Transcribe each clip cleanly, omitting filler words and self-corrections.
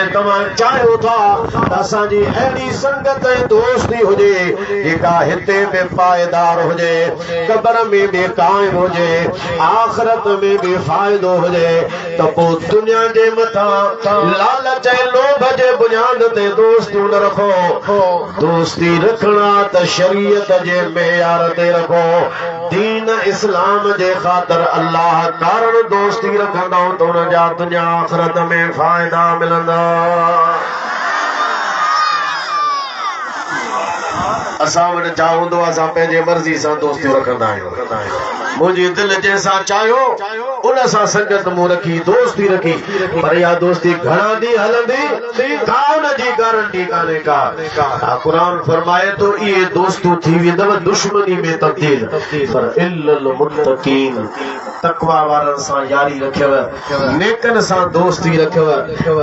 तमाम चाहो था असांजी अहिड़ी संगत ऐं दोस्ती हुजे जेका हिते बि पायदार हुजे, क़ब्र में बि क़ाइम हुजे, आख़िरत में बि फ़ाइदो हुजे। त पोइ दुनिया जे मथां लालच ऐं लोभ जे बुनियाद ते दोस्तियूं न रखो। दोस्ती रखणा त शरीयत जे मेयार ते रखो। दीन इस्लाम जे ख़ातिर अल्लाह कारण दोस्ती रखंदा त उन जा दुनिया आख़िरत में फ़ाइदा मिलंदा। असां वटि छा हूंदो, असां पंहिंजे मर्ज़ी सां दोस्ती रखंदा आहियूं। मुंहिंजी दिलि जंहिंसां चाहियो उन सां संगत मूं रखी, दोस्ती रखी। पर इहा दोस्ती घणा ॾींहं हलंदी का उन जी गारंटी कान्हे का। क़ुरान फरमाए थो इहे दोस्तियूं थी वेंदव दुश्मनी में तब्दील, पर इल्लल मुत्तक़ीन तक़वा वारनि सां यारी रखियव, नेकनि सां दोस्ती रखियव,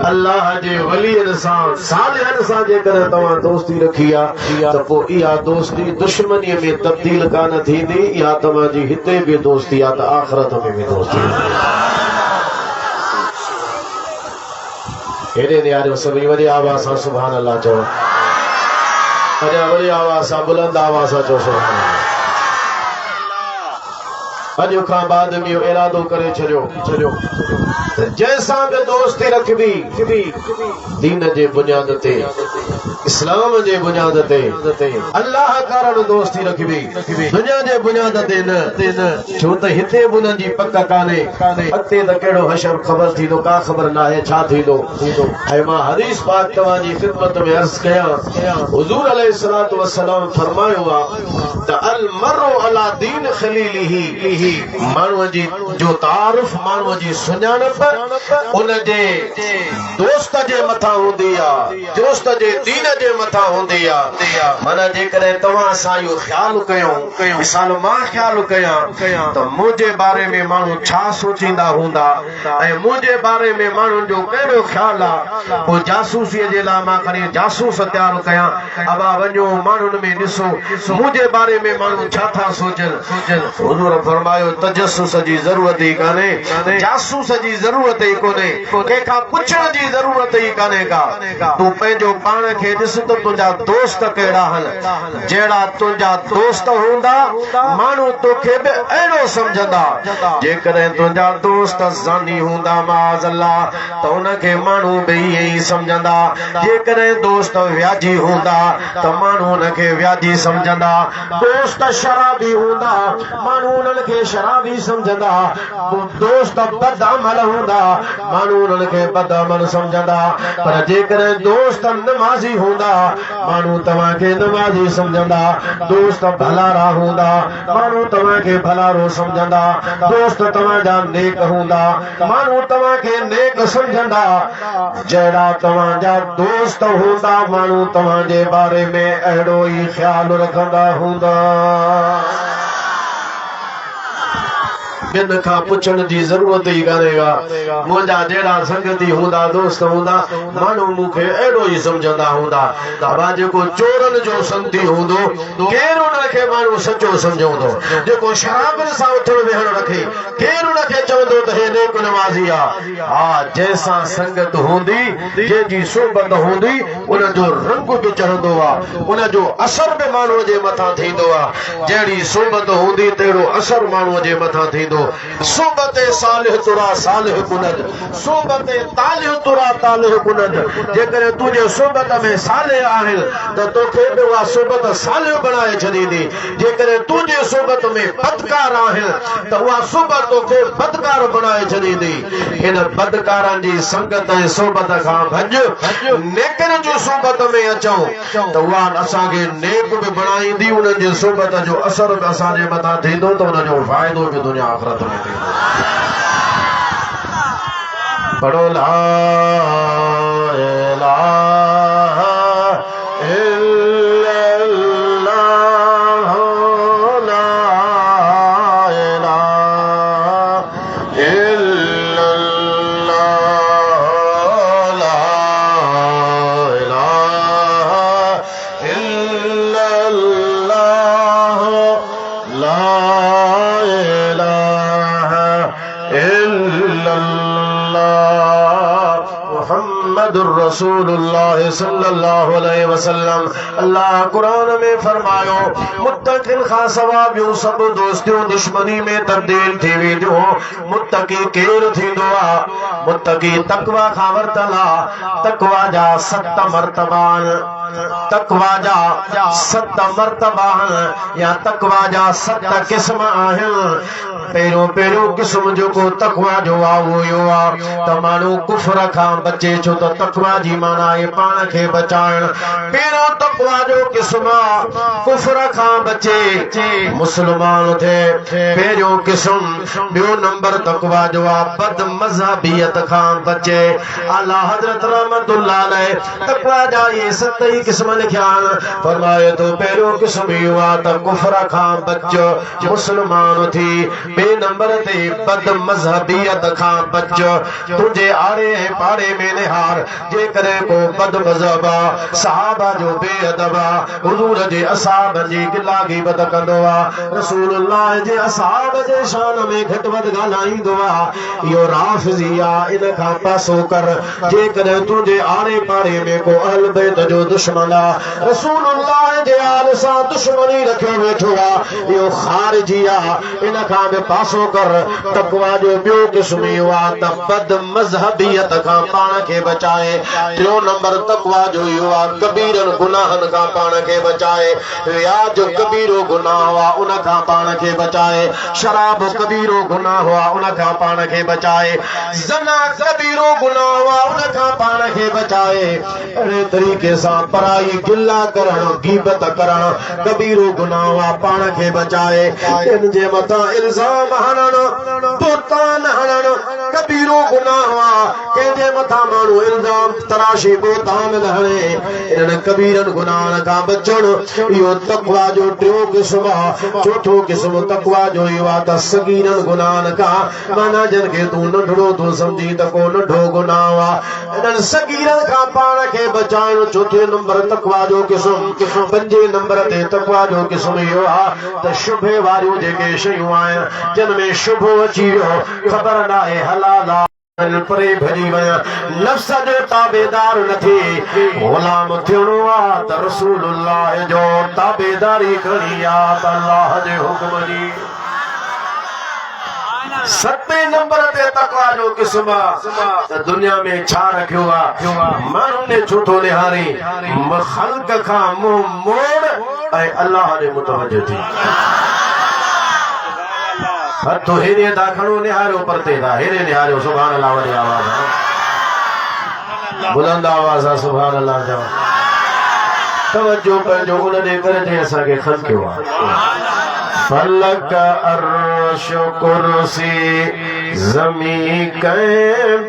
अल्लाह जे वलीअनि सां सालिहनि सां जेकॾहिं तव्हां दोस्ती रखी आहे त पोइ इहा दोस्ती दुश्मनीअ में तब्दील कान थींदी। इहा तव्हांजी हिते बि दोस्ती आहे त आख़िरत में बि दोस्ती आहे। हेॾे नियारियो सभई वॾी आवाज़ सां सुभान अल्लाह चओ। अञा वॾी आवाज़ सां बुलंद आवाज़ सां चओ सुभान अल्लाह। अॼु खां बाद में इरादो करे छॾियो जंहिंसां बि दोस्ती रखबी दीन जे बुनियाद ते, इस्लाम जे बुनियाद ते, अल्लाह कारण दोस्ती रखबी, दुनिया जे बुनियाद ते न। छो त हिते बि उन्हनि जी पक कान्हे, अॻिते त कहिड़ो हशर ख़बर थींदो, का ख़बर न आहे छा थींदो। ऐं मां हदीस पाक तव्हांजी ख़िदमत में अर्ज़ कयां, हुज़ूर अलैहिस्सलातु वस्सलाम फरमायो आहे त अल मर्रु अला दीन खलीलिही, माण्हूअ जी जो तारुफ, माण्हूअ जी सुञाणप उन जे दोस्त जे मथां हूंदी आहे, दोस्त जे दीन जे मथां हूंदी आहे। माना जेकॾहिं तव्हां असां इहो ख़्यालु कयूं, मिसाल मां ख़्यालु कयां त मुंहिंजे बारे में माण्हू छा सोचींदा हूंदा ऐं मुंहिंजे बारे में माण्हुनि जो कहिड़ो ख़्यालु आहे, पोइ जासूसीअ जे लाइ मां खणी जासूस तयारु कयां। अबा वञो माण्हुनि में ॾिसो मुंहिंजे बारे में माण्हू छा था सोचनि। हुज़ूर फरमायो तजस्सुस जी ज़रूरत ई कान्हे, जासूस जी ज़रूरत ई कोन्हे, कंहिंखां पुछण जी ज़रूरत ई कान्हे का। तूं पंहिंजो पाण खे ॾिस त तुंहिंजा दोस्त कहिड़ा आहिनि। जहिड़ा तुंहिंजा दोस्त हूंदा माण्हू तोखे बि अहिड़ो सम्झंदा। जेकॾहिं तुंहिंजा दोस्त ज़ानी हूंदा माज़ अल्लाह त उनखे माण्हू बि ईअं ई सम्झंदा। जेकॾहिं दोस्त व्याजी हूंदा त माण्हू उनखे व्याजी सम्झंदा। दोस्त शराबी हूंदा माण्हू उन्हनि खे शराबी सम्झंदा। दोस्त बदअमल हूंदा माण्हू उन्हनि खे बदअमल सम्झंदा। पर जेकॾहिं दोस्त नमाज़ी हूंदा माण्हू तव्हांखे नमाज़ी सम्झंदा। दोस्त भलारा हूंदा माण्हू तव्हांखे भलारो सम्झंदा। दोस्त तव्हांजा नेक हूंदा माण्हू तव्हांखे नेक सम्झंदा। जहिड़ा तव्हांजा दोस्त हूंदा माण्हू तव्हांजे बारे में अहिड़ो ई ख़्यालु रखंदा हूंदा। ॿियनि खां पुछण जी ज़रूरत ई कान्हे का। मुंहिंजा जहिड़ा संगती हूंदा, दोस्त हूंदा, माण्हू मूंखे अहिड़ो ई सम्झंदा हूंदा। बाबा जेको चोरनि जो संगती हूंदो केरु उनखे माण्हू सचो सम्झंदो। जेको शराबनि सां उथण वेहण रखे केरु उनखे चवंदो त हे नेक नमाज़ी आहे। हा, जंहिंसां संगत हूंदी, जंहिंजी सोबत हूंदी, उनजो रंग बि चढ़ंदो आहे, उनजो असर बि माण्हूअ जे मथां थींदो आहे। जहिड़ी सोबत हूंदी तहिड़ो असर माण्हूअ जे मथां थींदो। सोबत सालिह तुरा सालिह कुनद, सोबत तालिह तुरा तालिह कुनद। जेकॾहिं तुंहिंजे सोबत में सालिह आहिनि त तोखे बि उहा सोबत सालिह बणाए छॾींदी। जेकॾहिं तुंहिंजे सोबत में बदकार आहिनि त उहा सोबत तोखे बदकार बणाए छॾींदी। हिन बदकारनि जी संगत ऐं सोबत खां भॼ, नेकनि जी सोबत में अचूं त उहा असांखे नेक बि बणाईंदी। उन्हनि जी सोबत जो असर बि असांजे मथां थींदो त उनजो फ़ाइदो बि दुनिया आख़िरत में थींदो। पढ़ो ला इलाहा इल्लल्लाह मुहम्मद मुहम्मदुर रसूलुल्लाह सल्लल्लाहु अलैहि वसल्लम। अल्लाह कुरान में फरमायो मुत्तकिन खां सवाब यूं सब दोस्तियों दुश्मनी में तब्दील थी वेंदो। मुत्तकी केर थींदो आ? मुत्तकी तकवा खां वरतला तकवा जा 7 मर्तबा, तकवा जा 7 मर्तबा या तकवा जा 7 किस्म आहिनि। पहिरियों किस्म जेको तकवा जो आ वो यो आ त माण्हू कुफर खां बचे, छो त तकवा जी माना आहे पाण खे बचाइण। पहिरियों तकवा जो किस्म आ कुफर खां बचे, मुस्लमान थे पहिरियों किस्म। ॿियो नंबर तकवा जो आ बद मज़हबियत खां बचे। आला हज़रत रहमतुल्लाह अलैह तकवा जा ये 7 ही किस्म लिखिया आहिनि। फरमाए तो पहिरियों किस्म इहो आ त कुफर खां बच, मुस्लमान थी। ॿिए नंबर ते बद मज़हबियत खां बच, तुंहिंजे आड़े ऐं पाड़े में निहार जेकॾहिं को बद मज़हब आ, सहाबा जो बेअदब आ, हुज़ूर जे असहाब जी गिला ग़ीबत कंदो आ, रसूलुल्लाह जे असहाब जे शान में घटि वधि ॻाल्हाईंदो आ, इहो राफ़िज़ी आ। इन खां पासो कर। जेकॾहिं तुंहिंजे आड़े पाड़े में को अहल बैत जो दुश्मन आ, रसूलुल्लाह जे आल सां दुश्मनी रखियो वेठो आ, इहो ख़ारिजी आ। इन खां बि पासो कर। तकवा जो ॿियो किस्म इहो आ त बद मज़हबियत खां पाण खे बचाए। टियों नंबर तकवा जो इहो आ कबीरनि गुनाहनि खां पाण खे बचाए। या जो कबीरो गुनाह हुआ उन खां पाण खे बचाए। शराब कबीरो गुनाह हुआ उन खां पाण खे बचाए। ज़ना कबीरो गुनाह हुआ उन खां पाण खे बचाए। अहिड़े तरीक़े सां पराई गिला करणु, ग़ीबत करणु कबीरो गुनाह हुआ, पाण खे बचाए। इन जे मथां इल्ज़ाम हणणु, बोतान हणणु कबीरो गुनाह हुआ। कंहिंजे मथां माण्हू इल्ज़ाम तराशी बोतान हणे, इन्हनि कबीरनि गुनाहनि खां बचणु इहो तकवा जो टियों किस्म आ। चौथो किस्म तकवा जो इहो आ त सगीरनि गुनाहनि खां, माना जिन खे तूं नंढड़ो तूं सम्झी त को नंढो गुनाह हुआ, इन्हनि सगीरनि खां पाण खे बचाइणु चौथे नंबर तकवा जो किस्म। पंजे नंबर ते तकवा जो किस्म इहो आ त शुभे वारियूं जेके शयूं आहिनि जिन में शुभो अची वियो, ख़बर नाहे हलाल आ, परे भॼी वञा, नफ्स जो ताबेदार न थी। ग़ुलाम थियणो आ त रसूलुल्लाह जो ताबेदारी करणी आ त अल्लाह जे हुक्म जी। 7 नंबर ते तकवा जो किस्म त दुनिया में छा रखियो आ, माण्हुनि ने छो थो निहारी, ख़ल्क़ खां मुंहुं मोड़ ऐं अल्लाह ॾे मुतवजो थी। हथो हेरे था खणो, निहारियो परते था, हेरे निहारियो सुभान अल्लाह वरी आवाज़ बुलंद आवाज़ आहे सुभान अल्लाह जो तवज्जो पंहिंजो उन ॾे करे असांखे ख़त कयो आहे। फलक अर्श कुर्सी ज़मी कै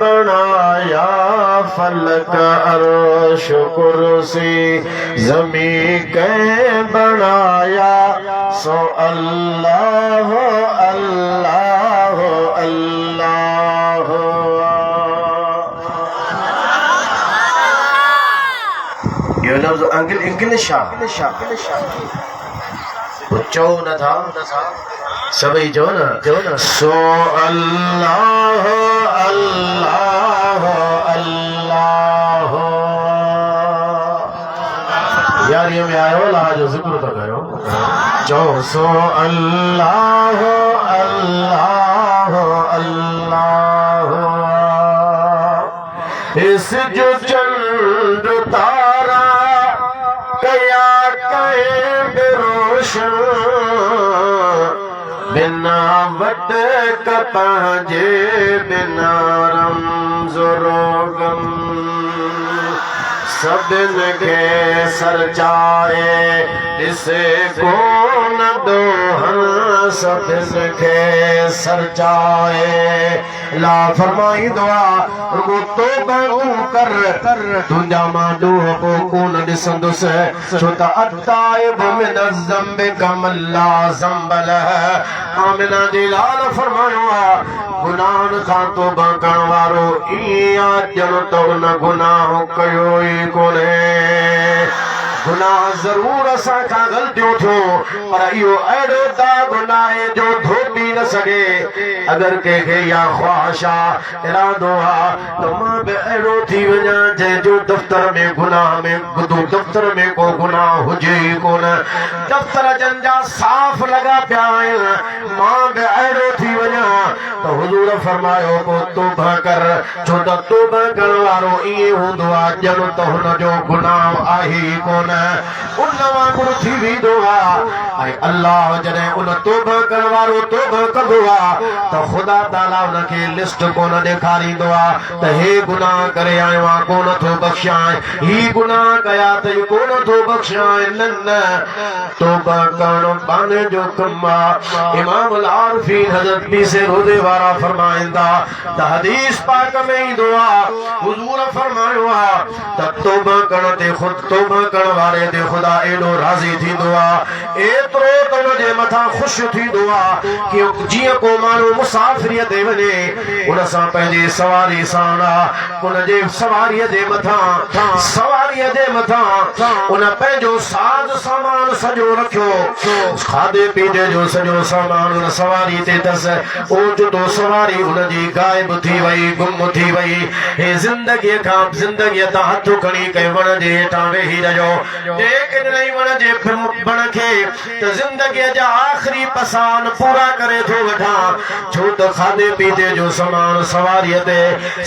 बनाया, फलक अर्श कुर्सी ज़मी कै बनाया, सो अल्लाह अल्लाह अल्लाह। ये लफ्ज़ इंग्लिश चो न था, सभी जो न सो अल्लाह अल्लाह अल्लाह। यार ये में आयो अल्लाह जो जिक्र तो कयो, जो सो अल्लाह अल्लाह अल्लाह। इस जो चंद तारा कया कहे रोशन, बिना वट कपांजे बिना रमज़ रोगम, सभिन खे सरचाए ॾिसे कोन दोहन, सभिन खे सरचाए। ला फरमाईंदो आहे रुगो तौबा कर, तुंहिंजा मां ॾोह पोइ कोन ॾिसंदुसि, छो त अताइब मिन ज़ंब कमन ला ज़ंब लह। आमिना जे लाल फरमायो आहे गुनाहनि खां तौबा करण वारो ईअं ॼण त उन गुनाह कयो ई कोन्हे। गुनाह जरूर असां खां ग़लतियूं थियूं पर इहो अहिड़ो दाग़ गुनाह जो धोपी न सघे अगर कंहिंखे या ख्वाहिश आहे इरादो आहे त मां बि अहिड़ो थी वञा जंहिंजो दफ़्तर में गुनाह में दफ़्तर में को गुनाह हुजे ई कोन दफ़्तर जन जा साफ़ लॻा पिया आहिनि मां बि अहिड़ो थी वञा त हुज़ूर फरमायो को तौबा कर छो त तौबा करण वारो ईअं हूंदो आहे ॼण त हुनजो गुनाह आहे ई कोन उन वांगुरु थी वेंदो आहे ऐं अल्लाह जॾहिं उन तौबा करण वारो तौबा कंदो आहे त ख़ुदा ताला उनखे लिस्ट कोन ॾेखारींदो आहे त हे गुनाह करे आयो आहे कोन थो बख़्शाए ही गुनाह कया त कोन थो बख़्शाए न न तौबा करण पाने जो कमु आहे इमाम अल आरिफीन हज़रत बीसे रोज़े वारा फरमाईंदा त हदीस पाक में ईंदो आहे हुज़ूर फरमायो आहे त तौबा करण ते तौबा करण वारे ते ख़ुदा एॾो राज़ी थींदो आहे एतिरो त उनजे मथां ख़ुशि थींदो आहे कि जीअं को माण्हू मुसाफ़िरीअ ते वञे उन सां पंहिंजी सवारी सां उनजे सवारीअ जे मथां उन पंहिंजो साज़ सामान सॼो रखियो खाधे पीते जो सॼो सामान उन सवारी ते अथसि ओचितो सवारी उनजी गायब थी वई गुम थी वई हे ज़िंदगीअ तां हथ खणी कंहिं वण जे हेठां वेही रहियो जेकॾहिं वण जे वण खे त ज़िंदगीअ जा आख़िरी पसान पूरा करे थो वठां छो त खाधे पीते जो सामान सवारीअ ते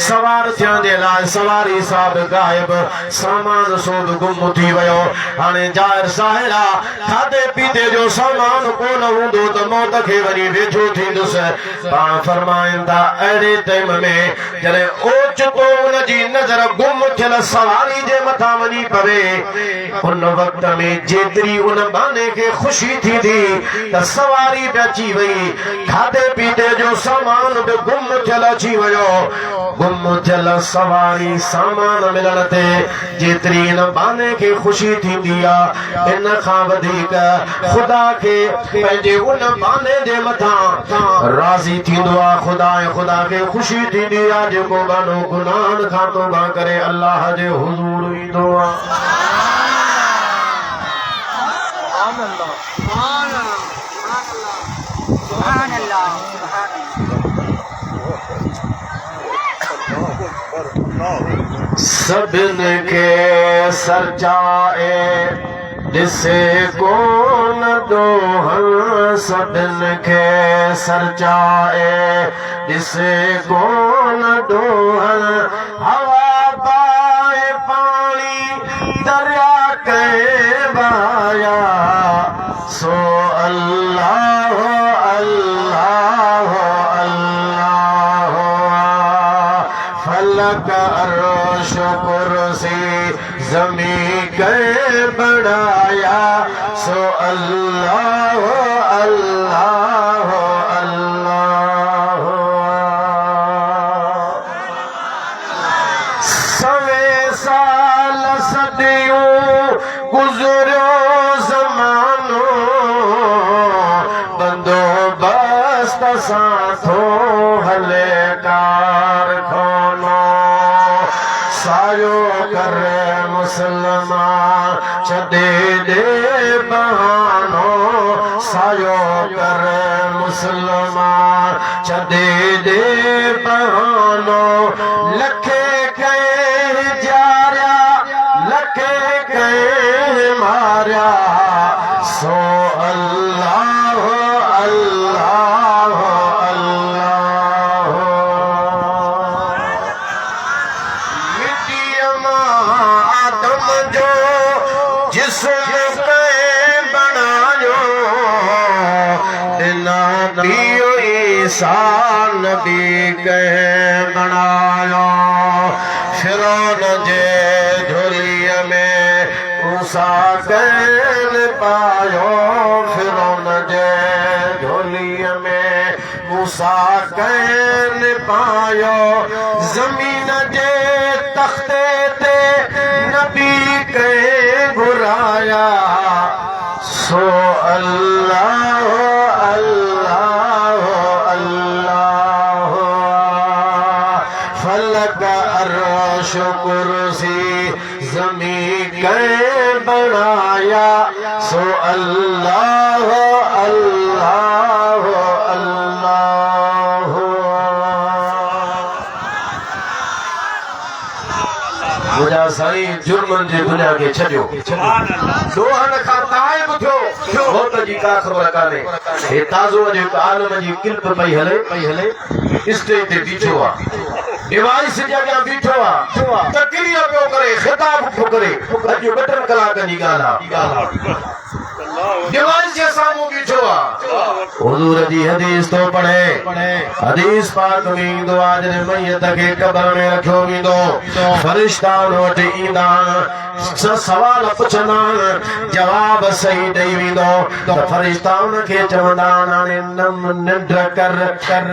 सवार थियण जे लाइ सवारी सां बि गायब सामान सो बि गुम थी वियो हाणे ज़ाहिर ज़ाहिर आहे खाधे पीते जो सामान कोन हूंदो त मौत खे वरी वेझो थींदुसि पाण फरमाईंदा अहिड़े टाइम में जॾहिं ओचितो उनजी नज़र गुम थियल सवारी जे मथां वञी पवे उन वक़्त में जेतिरी उन बाने खे ख़ुशी थींदी त सवारी बि अची वई खाधे पीते जो सामान बि गुम थियल अची वियो गुम थियल सवारी सामान मिलण ते जेतिरी इन बाने खे ख़ुशी थींदी आहे इन खां वधीक ख़ुदा खे पंहिंजे उन बाने जे मथां राज़ी थींदो आहे ख़ुदा खे ख़ुशी थींदी आहे जेको बानो गुनाहनि खां तौबा करे अल्लाह जे हुज़ूर ईंदो आहे सभिन खे सरचाए ॾिसे कोन ॾोहन सभिन खे सरचाए ॾिसे कोन ॾोहन हवा पाए पाणी दरिया कंहिं बाया सो अल्लाह अल्लाह अल्लाह फलक अर्श कुर्सी ज़मीं के बढ़ाया सो अल्लाह अल्लाह अल्लाह सवे साल सदियों गुज़रियो ज़मानो बंदोबस्त सां थो हले कारखानो सायो करे मुसलमान छॾे दे बहानो सायो करे मुसलमान छॾे दे बहानो लखे कई जारिया लखे कई मारिया सो अल्लाह अल्लाह अल्लाह मिट्टीअ मां आदम जो जिस्म कंहिं बणायो ॾिना ॾींहुं ईसा नबी कंहिं बणायो फिरौन जे झोलीअ में मूसा कंहिं पायो फिरौन जे झोलीअ में मूसा कंहिं पायो ज़मीन जे तख़्ते ते नबी कंहिं घुराया सो अल्लाह अल्लाह अल्लाह फलक अर्श कुर्सी ज़मीं कंहिं बनाया सो अल्लाह अल्लाह अल्लाह। मुझा साईं जुर्मन जे दुनिया के छॾियो, दोहन खां ताइब थियो, मौत जी का ख़बर कान्हे। हे ताज़ो जे आलम जी किल्प पई हले स्टेज ते बीठो आ, डिवाइस जे अॻियां बीठो आ, तकरीर पियो करे, ख़िताब पियो करे। अॼु 2 कलाकनि जी ॻाल्हि आहे, डिवाइस जे साम्हूं बीठो आ, हुज़ूर जी हदीस तो पढ़े। हदीस पाक में ईंदो आहे जॾहिं मैयत खे क़ब्र में रखियो वेंदो, फ़रिश्ता उन वटि ईंदा, सवाल पुछंदा, जवाब सही ॾेई वेंदो त फ़रिश्ता उनखे चवंदा हाणे निंड कर,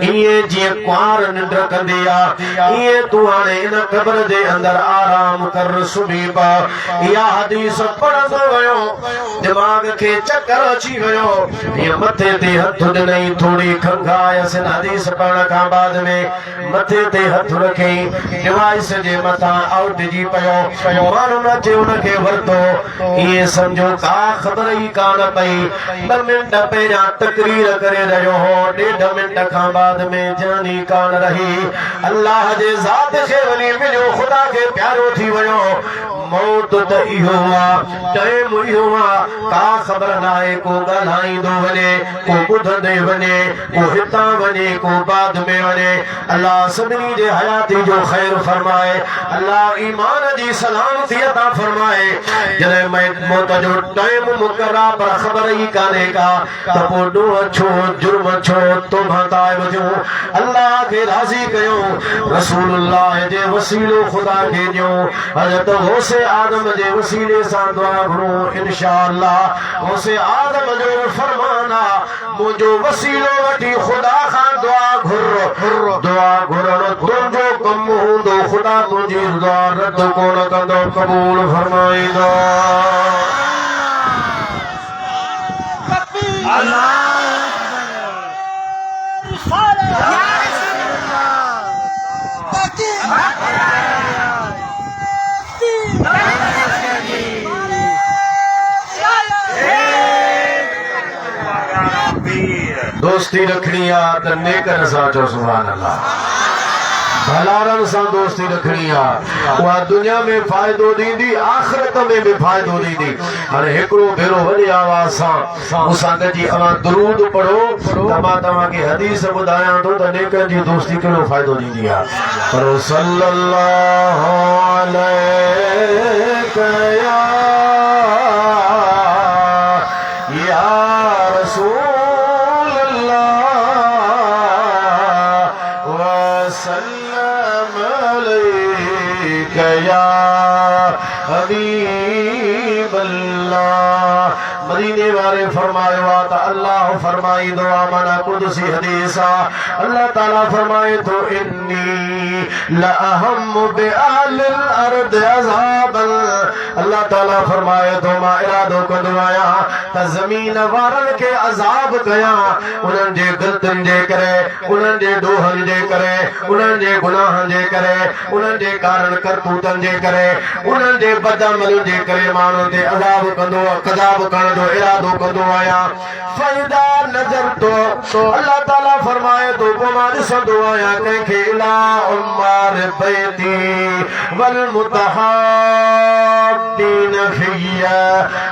ईअं जीअं कुंवार निंड कंदी आहे, ईअं तूं हाणे इन क़ब्र जे अंदरि आराम कर, सुम्ही पउ। इहा हदीस पढ़ंदो वियो, दिमाग़ खे चक्कर अची वियो, हीअं मथे ते हथ ॾिनई, थोरी खंघायसि। हदीस पढ़ण खां बाद में मथे ते हथ रखई, डिवाइस जे मथां आउट जी पियो, माण्हू अचे उनखे वरितो, ईअं सम्झो का ख़बर ई कान पई। 2 मिंट पहिरियां तकरीर करे रहियो हो, 1.5 मिंट खां बाद में जानी कान रही। अल्लाह जे ज़ात खे वञी मिलियो, ख़ुदा खे प्यारो थी वियो। मौत त इहो आहे, टाइम इहो आहे, का ख़बर नाहे, को ॻाल्हाईंदो वञे, को ॿुधंदे वञे, को हितां वञे, को बाद में वञे। अल्लाह सभिनी जे हयाती जो ख़ैर फरमाए, अल्लाह ईमान जी सलामती अता फरमाए। जॾहिं मौत जो टाइम मुक़ररु पर ख़बर ई कान्हे का, त पोइ ॾोह छो, जुर्म छो, तौबा ताइब जो। अल्लाह खे राज़ी कयूं, रसूलुल्लाह जे वसीलो ख़ुदा खे ॾियूं, हज़रत गौसे आदम जे वसीले सां दुआ घुरूं इंशाअल्लाह। गौसे आदम जो फरमान आहे, मुंहिंजो वसीलो वठी ख़ुदा खां दुआ घुर, दुआ घुरण तुंहिंजो कमु हूंदो, ख़ुदा तुंहिंजी दुआ रद्द कोन कंदो, क़बूल फरमाईंदो। दोस्ती रखनी आहे त नेकनि सां चओ सुभान अल्लाह, भलारनि सां दोस्ती रखनी आहे, उहा दुनिया में फ़ाइदो ॾींदी, आख़िरत में बि फ़ाइदो ॾींदी। हाणे हिकिड़ो भेरो वॾे आवाज़ सां मूंसां गॾिजी अवां दुरूद पढ़ो त मां तव्हांखे हदीस ॿुधायां थो त नेकनि जी दोस्ती कहिड़ो फ़ाइदो ॾींदी आहे। पर सल्लल्लाहु अलैहि या रसूल मदीने वाले फरमायो त अल्लाह फरमाईंदो आहे, माना कुदसी हदीस आहे, अल्लाह ताला फरमाए थो इन्नी लअहम्मु बिअहलिल अर्द अज़ाबन। अल्लाह ताला फरमाए थो मां इरादो कंदो आहियां त ज़मीन वारनि खे अज़ाब कयां, उन्हनि जे ग़लतियुनि जे करे, उन्हनि जे ॾोहनि जे करे, उन्हनि जे गुनाहनि जे करे, उन्हनि जे कारण करतूतनि जे करे, उन्हनि जे बदअमलनि जे करे माण्हुनि ते अज़ाब कंदो, कज़ाब करण जो इरादो कंदो आहियां। फ़इदा नज़र तो अल्लाह ताला फरमाए थो पोइ मां ॾिसंदो आहियां कंहिंखे इला उम्मार बैती वल मुतहाब्बीन फिया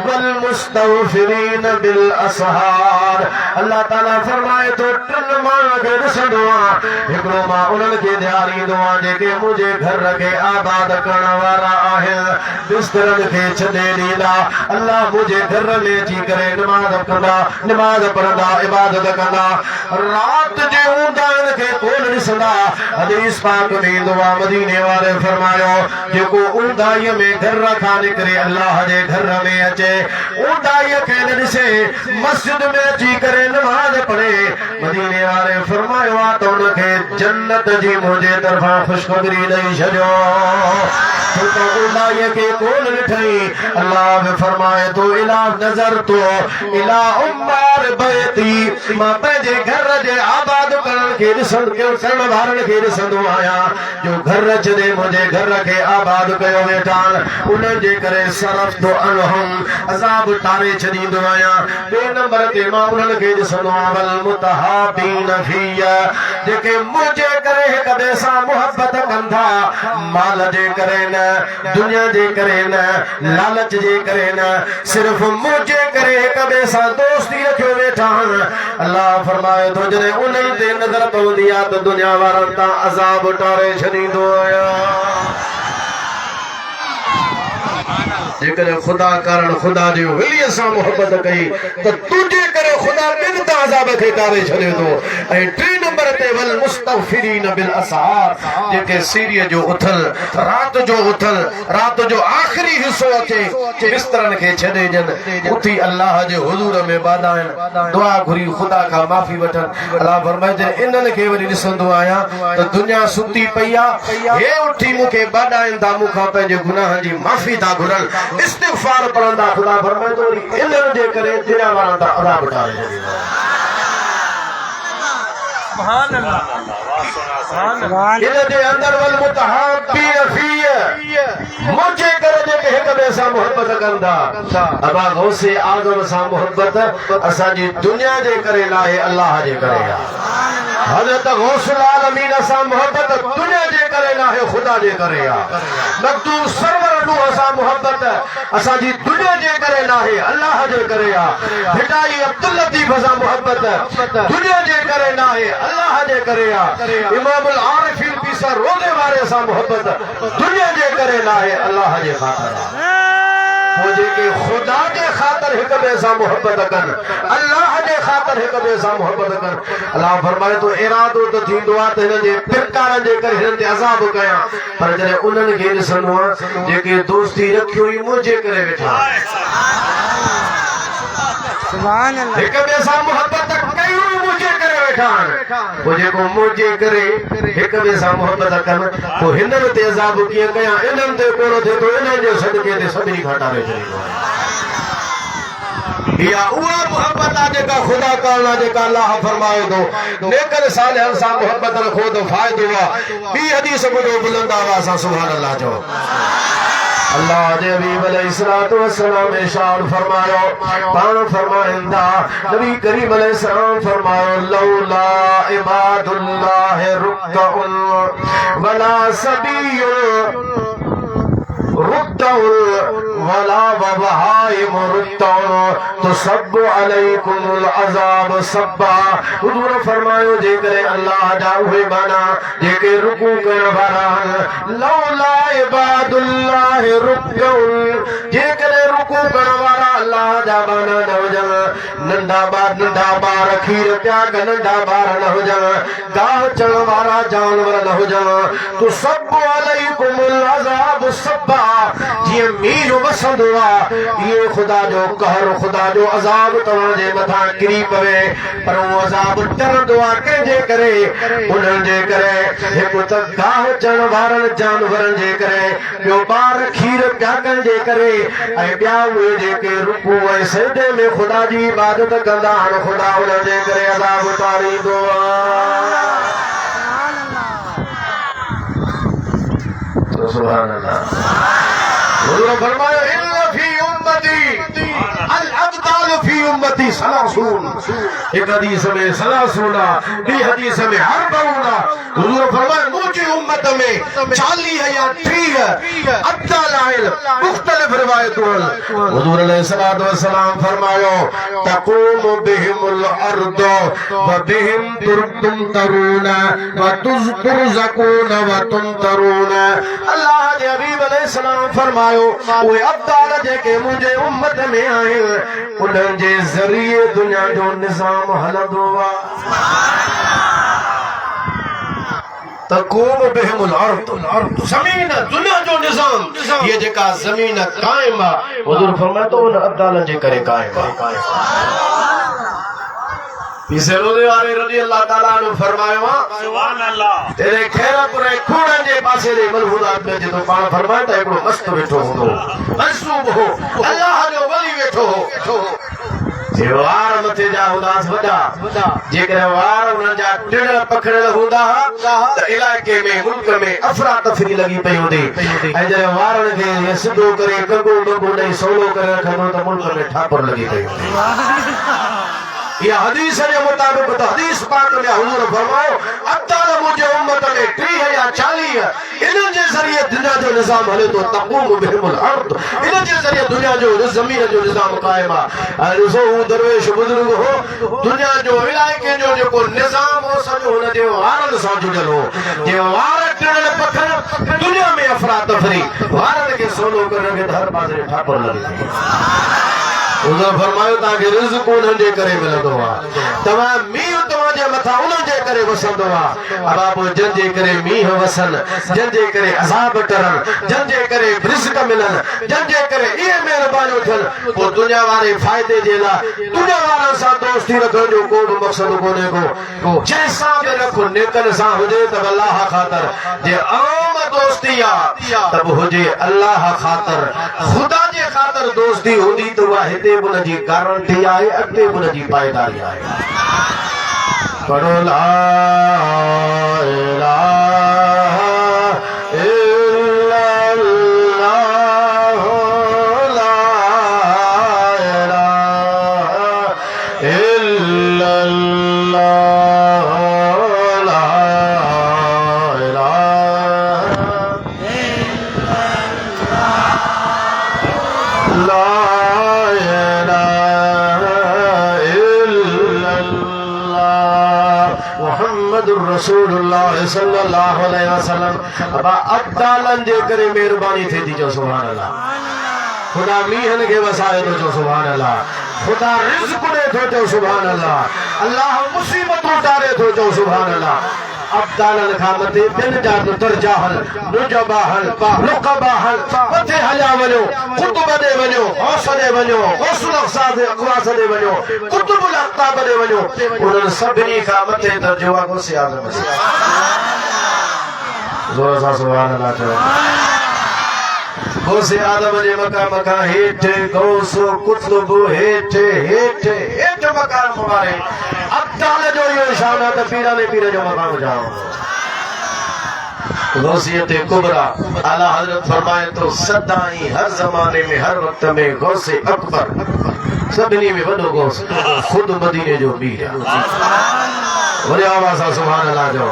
वल मुस्तग़फिरीन बिल असहार। अल्लाह ताला फरमाए थो 3 माण्हुनि खे ॾिसंदो आहियां, हिकिड़ो मां उन्हनि खे ध्यारींदो आहियां जेके मुंहिंजे घर खे आबाद करण वारा आहिनि, बिस्तरनि खे छॾे ॾींदा, अल्लाह मुंहिंजे घर में अची करे नमाज़ कंदा, नमाज़ पढ़ंदा, इबादत कंदा, रात जे ऊंदाहिनि खे कोन ॾिसंदा। हदीस पाक में ईंदो आहे, मदीने वारे फरमायो जेको ऊंदाहीअ में घर खां निकिरे अल्लाह जे घर में अचे, ऊंदाहीअ खे न ॾिसे, मस्जिद में अची करे नमाज़ पढ़े, मदीने वारे फरमायो आहे त उनखे जन्नत जी मुंहिंजे तरफ़ां ख़ुशख़बरी ॾेई छॾियो। तो उलाए के कौन ॾिठई अल्लाह ने फरमाए तो इला नज़र तो इला उम्मार बैती मां पंहिंजे घर जे आबाद करण खे ॾिसण करण वारनि खे ॾिसंदो आहियां जो घर छॾे मुंहिंजे घर खे आबाद कयो वेठा उन्हनि जे करे सरफ तो अनहुम अज़ाब टारे छॾींदो आहियां ॿिए नंबर ते मां उन्हनि खे ॾिसंदो आहियां वल मुतहाबीन फिया जेके मुंहिंजे करे हिक ॿिए सां मुहबत कंदा माल जे करे न दुनिया जे करे न लालच जे करे न सिर्फ मुंहिंजे करे हिक ॿिए सां दोस्ती रखियो वेठा अल्लाह फरमाए थो जॾहिं उन्हनि ते नज़र पवंदी आहे त दुनिया वारनि तां अज़ाब टारे छॾींदो आहियां जेकॾहिं ख़ुदा कारण ख़ुदा जे वलीअ सां मुहबत कई त तुंहिंजे करे ख़ुदा ॿिनि तां अज़ाब खे टारे छॾे थो ऐं टे नंबर ते वल मुस्तग़फिरीन बिल असहार जेके सीरीअ जो उथल रात जो आख़िरी हिस्सो अचे बिस्तरनि खे छॾे ॼनि उथी अल्लाह जे हुज़ूर में बादाइन दुआ घुरी ख़ुदा खां माफ़ी वठनि अल्लाह फरमाए इन्हनि खे वरी ॾिसंदो आहियां त दुनिया सुती पई आहे हे उथी मूंखे बादाइन था मूंखां पंहिंजे गुनाहनि जी माफ़ी था घुरनि इस्तिग़फ़ार पढ़ंदा ख़ुदा फरमाए थो इन्हनि जे करे दुनिया वारनि तां अज़ाब टारे छॾींदो सुभान अल्लाह इन जे अंदर वल मुतहाबीन फिया मुझे करे जेके हिक ॿिए सां मुहबत कंदा अबा गौसे आज़म सां मुहबत असांजी दुनिया जे करे नाहे अल्लाह जे करे आहे हज़रत गौसुल आलमीन सां मुहबत दुनिया जे करे नाहे ख़ुदा जे करे आहे मखदूम सरवर नूह सां मुहबत असांजी दुनिया जे करे नाहे अल्लाह जे करे आहे हिदाई अब्दुल लतीफ़ सां मुहबत दुनिया जे करे नाहे अल्लाह जे करे आहे इमामुल आरिफीन पीसा रोज़े वारे सां मुहबत दुनिया जे करे नाहे अल्लाह जे ख़ातिर आहे वो जेके खुदा के खातिर हिक ॿिए सां मुहबत कनि अल्लाह जे खातिर हिक ॿिए सां मुहबत कनि अल्लाह फरमाए तो इरादो त थींदो आहे त हिन जे फिरकारनि जे करे हिन ते अज़ाब कयां पर जॾहिं उन्हनि खे ॾिसंदो आहे जेके दोस्ती रखियो हुई मुंहिंजे करे वेठा सुभान अल्लाह हिक ॿिए सां मुहबत कई हुई मुंहिंजे करे वेठा वो जेको मुंहिंजे करे हिक ॿिए सां मुहबत कनि पोइ हिननि ते अज़ाब कीअं कयां इन्हनि ते कोन थिए थो इन्हनि जे सदके ते सभिनी खां टारे छॾींदो या उहा मुहबत आहे जेका ख़ुदा करण आहे जेका अल्लाह फरमाए थो नेकनि सालिहनि सां मुहबत रखो त फ़ाइदो आहे ॿी हदीस ॿुधो बुलंद आवाज़ सां सुभान अल्लाह चओ अल्लाह जे हबीब अलैहिस्सलातु वस्सलाम इरशाद फरमायो पाण फरमाइंदा नबी करीम अलैहिस्सलाम फरमायो लौला इबादुल्लाह रुक्कउन वला सबियुन वला वबहाइम तो सब अलैकुमुल अज़ाब सब्बा हुजूर फरमायो जेकरे अल्लाह जा उहे बाना जेके रुकू करण वारा लौला इबादुल्लाह रुकउन जेकरे रुकू करण वारा अल्लाह जा बाना न हुजन नंढा ॿार खीर पिया नंढा ॿार न हुजन गाह चण वारा जानवर न हुजन तो सब अलैकुमुल अज़ाब सब्बा जीअं मींहुं वसंदो आहे इहे ख़ुदा जो कहर ख़ुदा जो अज़ाब तव्हां जे मथां किरी पवे पर उहो अज़ाब डरंदो आहे कंहिंजे करे उन्हनि जे करे हिकु त गाह चण वारनि जानवरनि जे करे ॿियो ॿार खीर प्यागनि जे करे ऐं ॿिया उहे जेके रुकू ऐं सजदे में ख़ुदा जी इबादत कंदा आहिनि ख़ुदा उन्हनि जे करे अज़ाब उतारींदो आहे सुभान अल्लाह हुजूर फरमायो इल्ला फी उम्मती अल अब्दाल फी उम्मती सलासून एक हदीस में सलासून ॿी हदीस में अरबऊन हुजूर फरमायो मुंहिंजी उम्मत में 40 या 30 अब्दाल आहिनि मुख़्तलिफ़ रिवायतूं हुजूर अलैहिस्सलातु वस्सलाम फरमायो तक़ूमु बिहिमुल अर्द व बिहिम तुमतरून व तुरज़क़ून व तुमतरून अल्लाह जे हबीब अलैहिस्सलाम फरमायो उहे अब्दाल जेके मुंहिंजे उम्मत में आहिनि उन्हनि जे ज़रिए दुनिया जो निज़ाम हलंदो आहे तक़ूम बिहिमुल अर्द ज़मीन दुनिया जो निज़ाम ये जेका ज़मीन क़ाइम आहे हुजूर फरमाए तो उन अब्दालनि जे करे क़ाइम आहे पीछे रोने वाले रज़ी अल्लाह ताला ने फरमाया सुभान अल्लाह तेरे खैरपुर खून जे पासे दे मलहूदात में जो पाण फरमाए त एकड़ो मस्त वेठो हूंदो मंसूब हो अल्लाह जो वली वेठो हो जे वार मथे जा हुदास वॾा जेकर वार उन जा टिड़ पखड़ियल हूंदा त इलाइक़े में मुल्क में अफरा तफरी लगी पई हूंदी ऐं जॾहिं वारनि खे सिधो करे कंगो मंगो ॾेई सवलो करे रखंदो त मुल्क में ठाकुर लगी पई हूंदी या हदीस के मुताबिक तो हदीस पाक में हुजूर फरमाओ अब्दाल मुझे उम्मत में 30 या 40 इन जे जरिए दुनिया जो निजाम हले तो तक़ूम बिहिमुल अर्द इन जे जरिए दुनिया जो जमीन जो निजाम कायम है सो दरवेश बुजुर्ग हो दुनिया जो इलाइके जो जो निजाम हो सजो हुन जे वारन सा जुड़ल हो जे वार टिड़ल पखर दुनिया में अफरा तफरी वारन के सोलो करने के हर पासे ठाकुर लगी उधर फरमायो ताके रिज़्क़ उन्हनि जे करे मिलंदो आहे तव्हां मींहुं तव्हांजे मथां उन्हनि जे करे वसंदो आहे अबाबो जन जे करे मींहुं वसन जन जे करे अज़ाब टरन जन जे करे रिज़्क़ मिलन जन जे करे इहे महिरबानियूं थियनि पोइ दुनिया वारे फ़ाइदे जे लाइ दुनिया वारनि सां दोस्ती रखण जो को बि मक़सदु कोन्हे को जंहिंसां बि रखो नेकनि सां हुजे त अल्लाह ख़ातिर जे आम दोस्ती आहे त बि हुजे अल्लाह ख़ातिर ख़ुदा जे ख़ातिर दोस्ती हूंदी त उहा हिते बुन जी गारंटी आहे अॻिते बुन जी पायदारी आहे पढ़ो ला इलाहा इल्लल्लाह ला इलाहा इल्लल्लाह ला इलाहा ला रसूलुल्लाह सल्लल्लाहु अलैहि वसल्लम अबा अब्दालन जे करे मेहरबानी थी थी जो सुभान अल्लाह खुदा मीहन के वसाए तो जो सुभान अल्लाह खुदा रिज़्क़ दे तो जो सुभान अल्लाह अल्लाह मुसीबत उतारे तो जो सुभान अल्लाह अब्दालन खां मथे बिन जा दर्जाहल नुजबाहल लुक़बाहल मथे हलिया वञो कुतुब दे वञो गौस दे वञो गौसुल अक़साद अक़वास दे वञो कुतुबुल अक़ताब दे वञो उन्हनि सभिनी खां मथे दर्जो आहे गौस आज़म ज़ोर सां सुभान अल्लाह चओ गौस आदम जे मक़ाम खां हेठि गौस कुतुब हेठि हेठि हेठि मक़ाम वारे अब्दाल जो इहो शान आहे त पीर ने पीर जो मक़ाम जाओ गौसियत कुबरा आला हजरत फरमाए तो सदाई हर जमाने में हर वक्त में गौस अकबर सभिनी में वॾो गौस खुद मदीने जो पीर आहे वरी आवाज़ सां सुभान अल्लाह जो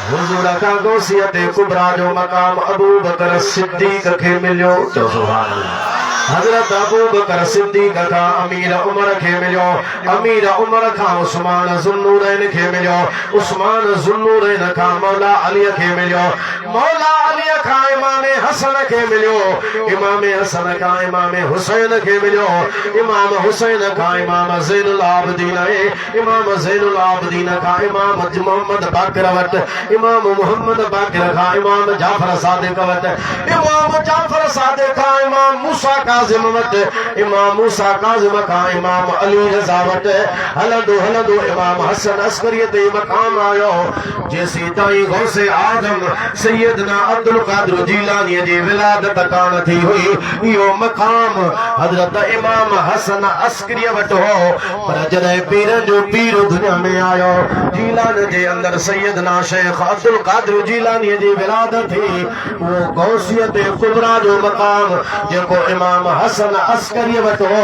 हुजूर का गौसियत कुबरा जो मकाम अबू बकर सिद्दीक के मिलियो तो सुभान अल्लाह हजरत अबू बकर सिद्दीक का अमीर उमर के मिलियो अमीर उमर का उस्मान ज़ुन्नूरैन के मिलियो उस्मान ज़ुन्नूरैन का मौला अली के मिलियो मौला अली का इमाम हसन के मिलियो इमाम हसन का इमाम हुसैन के मिलियो इमाम हुसैन का इमाम ज़ैनुल आबिदीन इमाम ज़ैनुल आबिदीन का इमाम मोहम्मद बाक़िर वट इमाम मोहम्मद बाक़िर का इमाम जाफर सादिक वट इमाम जाफर सादिक का इमाम मूसा काज़िम वट इमाम मूसा काज़िम का इमाम अली रज़ा वट हलंदो हलंदो इमाम हसन अस्करी ते मकाम आयो जेसी ताईं गौस आज़म सैयदना अब्दुल कादिर जीलानी जी विलादत कान थी हुई इहो मकाम हजरत इमाम हसन अस्करी वट हो पर जॾहिं पीरनि जो पीर दुनिया में आयो जीलान जे अंदर सैयदना शेख अब्दुल कादिर जीलानी जी विलादत थी वो गौसियत कुबरा जो मकाम जेको इमाम हसन अस्करी वट हो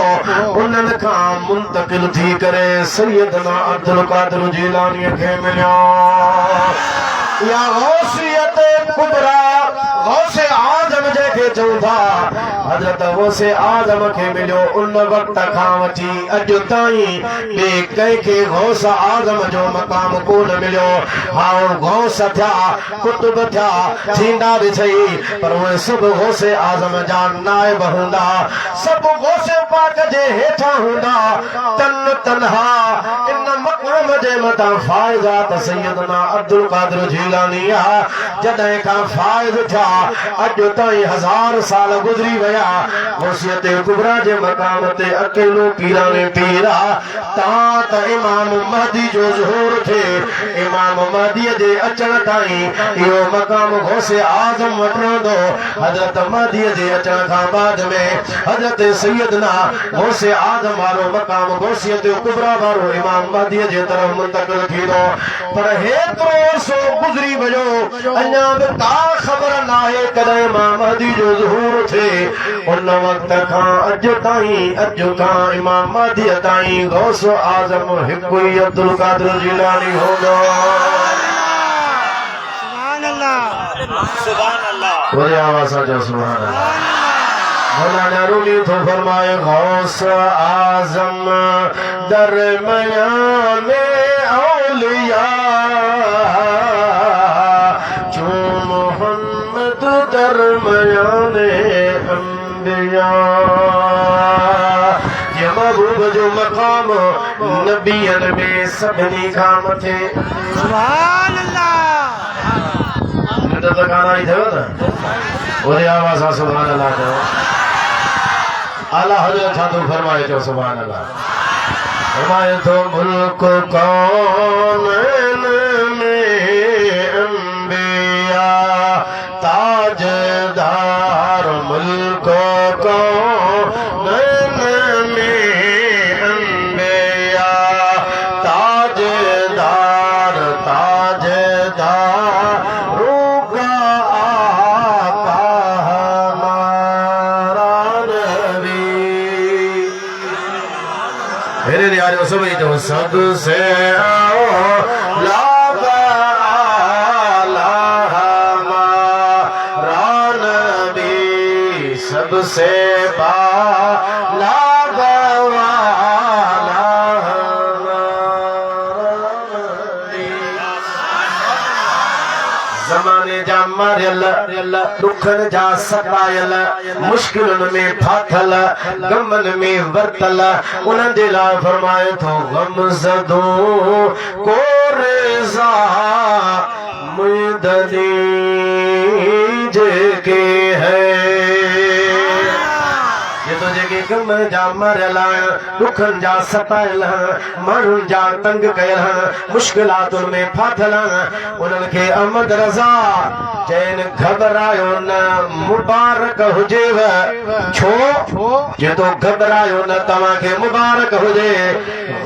उन्हनि खां मुंतकिल थी करे सैयदना अब्दुल कादिर जीलानी खे मिलियो या गौसियत कुबरा गौस आज़म जेके चऊं था हजरत गौस आज़म खे मिलियो उन वक्त खां वठी अॼु ताईं ॿिए कंहिंखे गौस आज़म जो मक़ाम कोन मिलियो हाणे गौस थिया कुतुब थिया थींदा बि सही पर उहे सभु गौस आज़म जा नाइब हूंदा सभु गौस पाक जे हेठां हूंदा तन तनहा इन मकाम जे मता फायदात सैयदना अब्दुल कादिर जीलानी जॾहिं खां फाइज थिया अॼु ताईं 1000 साल गुज़री विया वसियत कुबरा जे मकाम ते अकेलो पीराने पीरा तां त इमाम महदी जो ज़ुहूर थे इमाम महदी जे अचण ताईं इहो मकाम गौसे आज़म वठंदो हज़रत महदी जे अचण खां बाद में हज़रत सैयदना गौसे आज़म वारो मकाम गौसियत कुबरा वारो इमाम महदी जे तरफ़ मुंतक़िल थींदो पर हेतिरो सो गुज़री वियो अञा बि का ख़बर नाहे कॾहिं इमाम महदी जो ज़ुहूर थे उन वक़्त खां अॼु खां इमाम महदी ताईं गौस आज़म हिकु ही अब्दुल कादिर जीलानी हूंदो सुभान अल्लाह सुभान अल्लाह वरी आवाज़ सां चओ सुभान अल्लाह मौलाना रूमी तो फरमाए गौस आज़म दरमियान में औलिया जो मोहम्मद दरमियान अंबिया ये महबूब जो मकाम नबियन में सभिनी खां मथे सुभान अल्लाह नंढो त गाना ई थियो न वरी आवाज़ सां सुभान अल्लाह चओ आला हज़रत छा थो फरमाए चओ सुभान अल्लाह फरमाए थो मुल्क कौनैन में अंबिया ताजदार मुल्क कौनैन में अंबिया ताजदार रुका आका हमारा नबी मेरे यार सब ही तो सबसे सबसे ज़माने जा मारियल दुखन जा सतायल मुश्किलन में फाथल गमन में वरतल उन्हनि जे लाइ फरमाए थो गम ज़दो को रेज़ा मुदनी जेके है गम जा मरियल दुखन जा सतायल माण्हुनि जा तंग कयल मुश्किलातुनि में फाथल उन्हनि खे अहमद रज़ा चइनि घबरायो न मुबारक हुजेव छो जे तो घबरायो न तव्हांखे मुबारक हुजे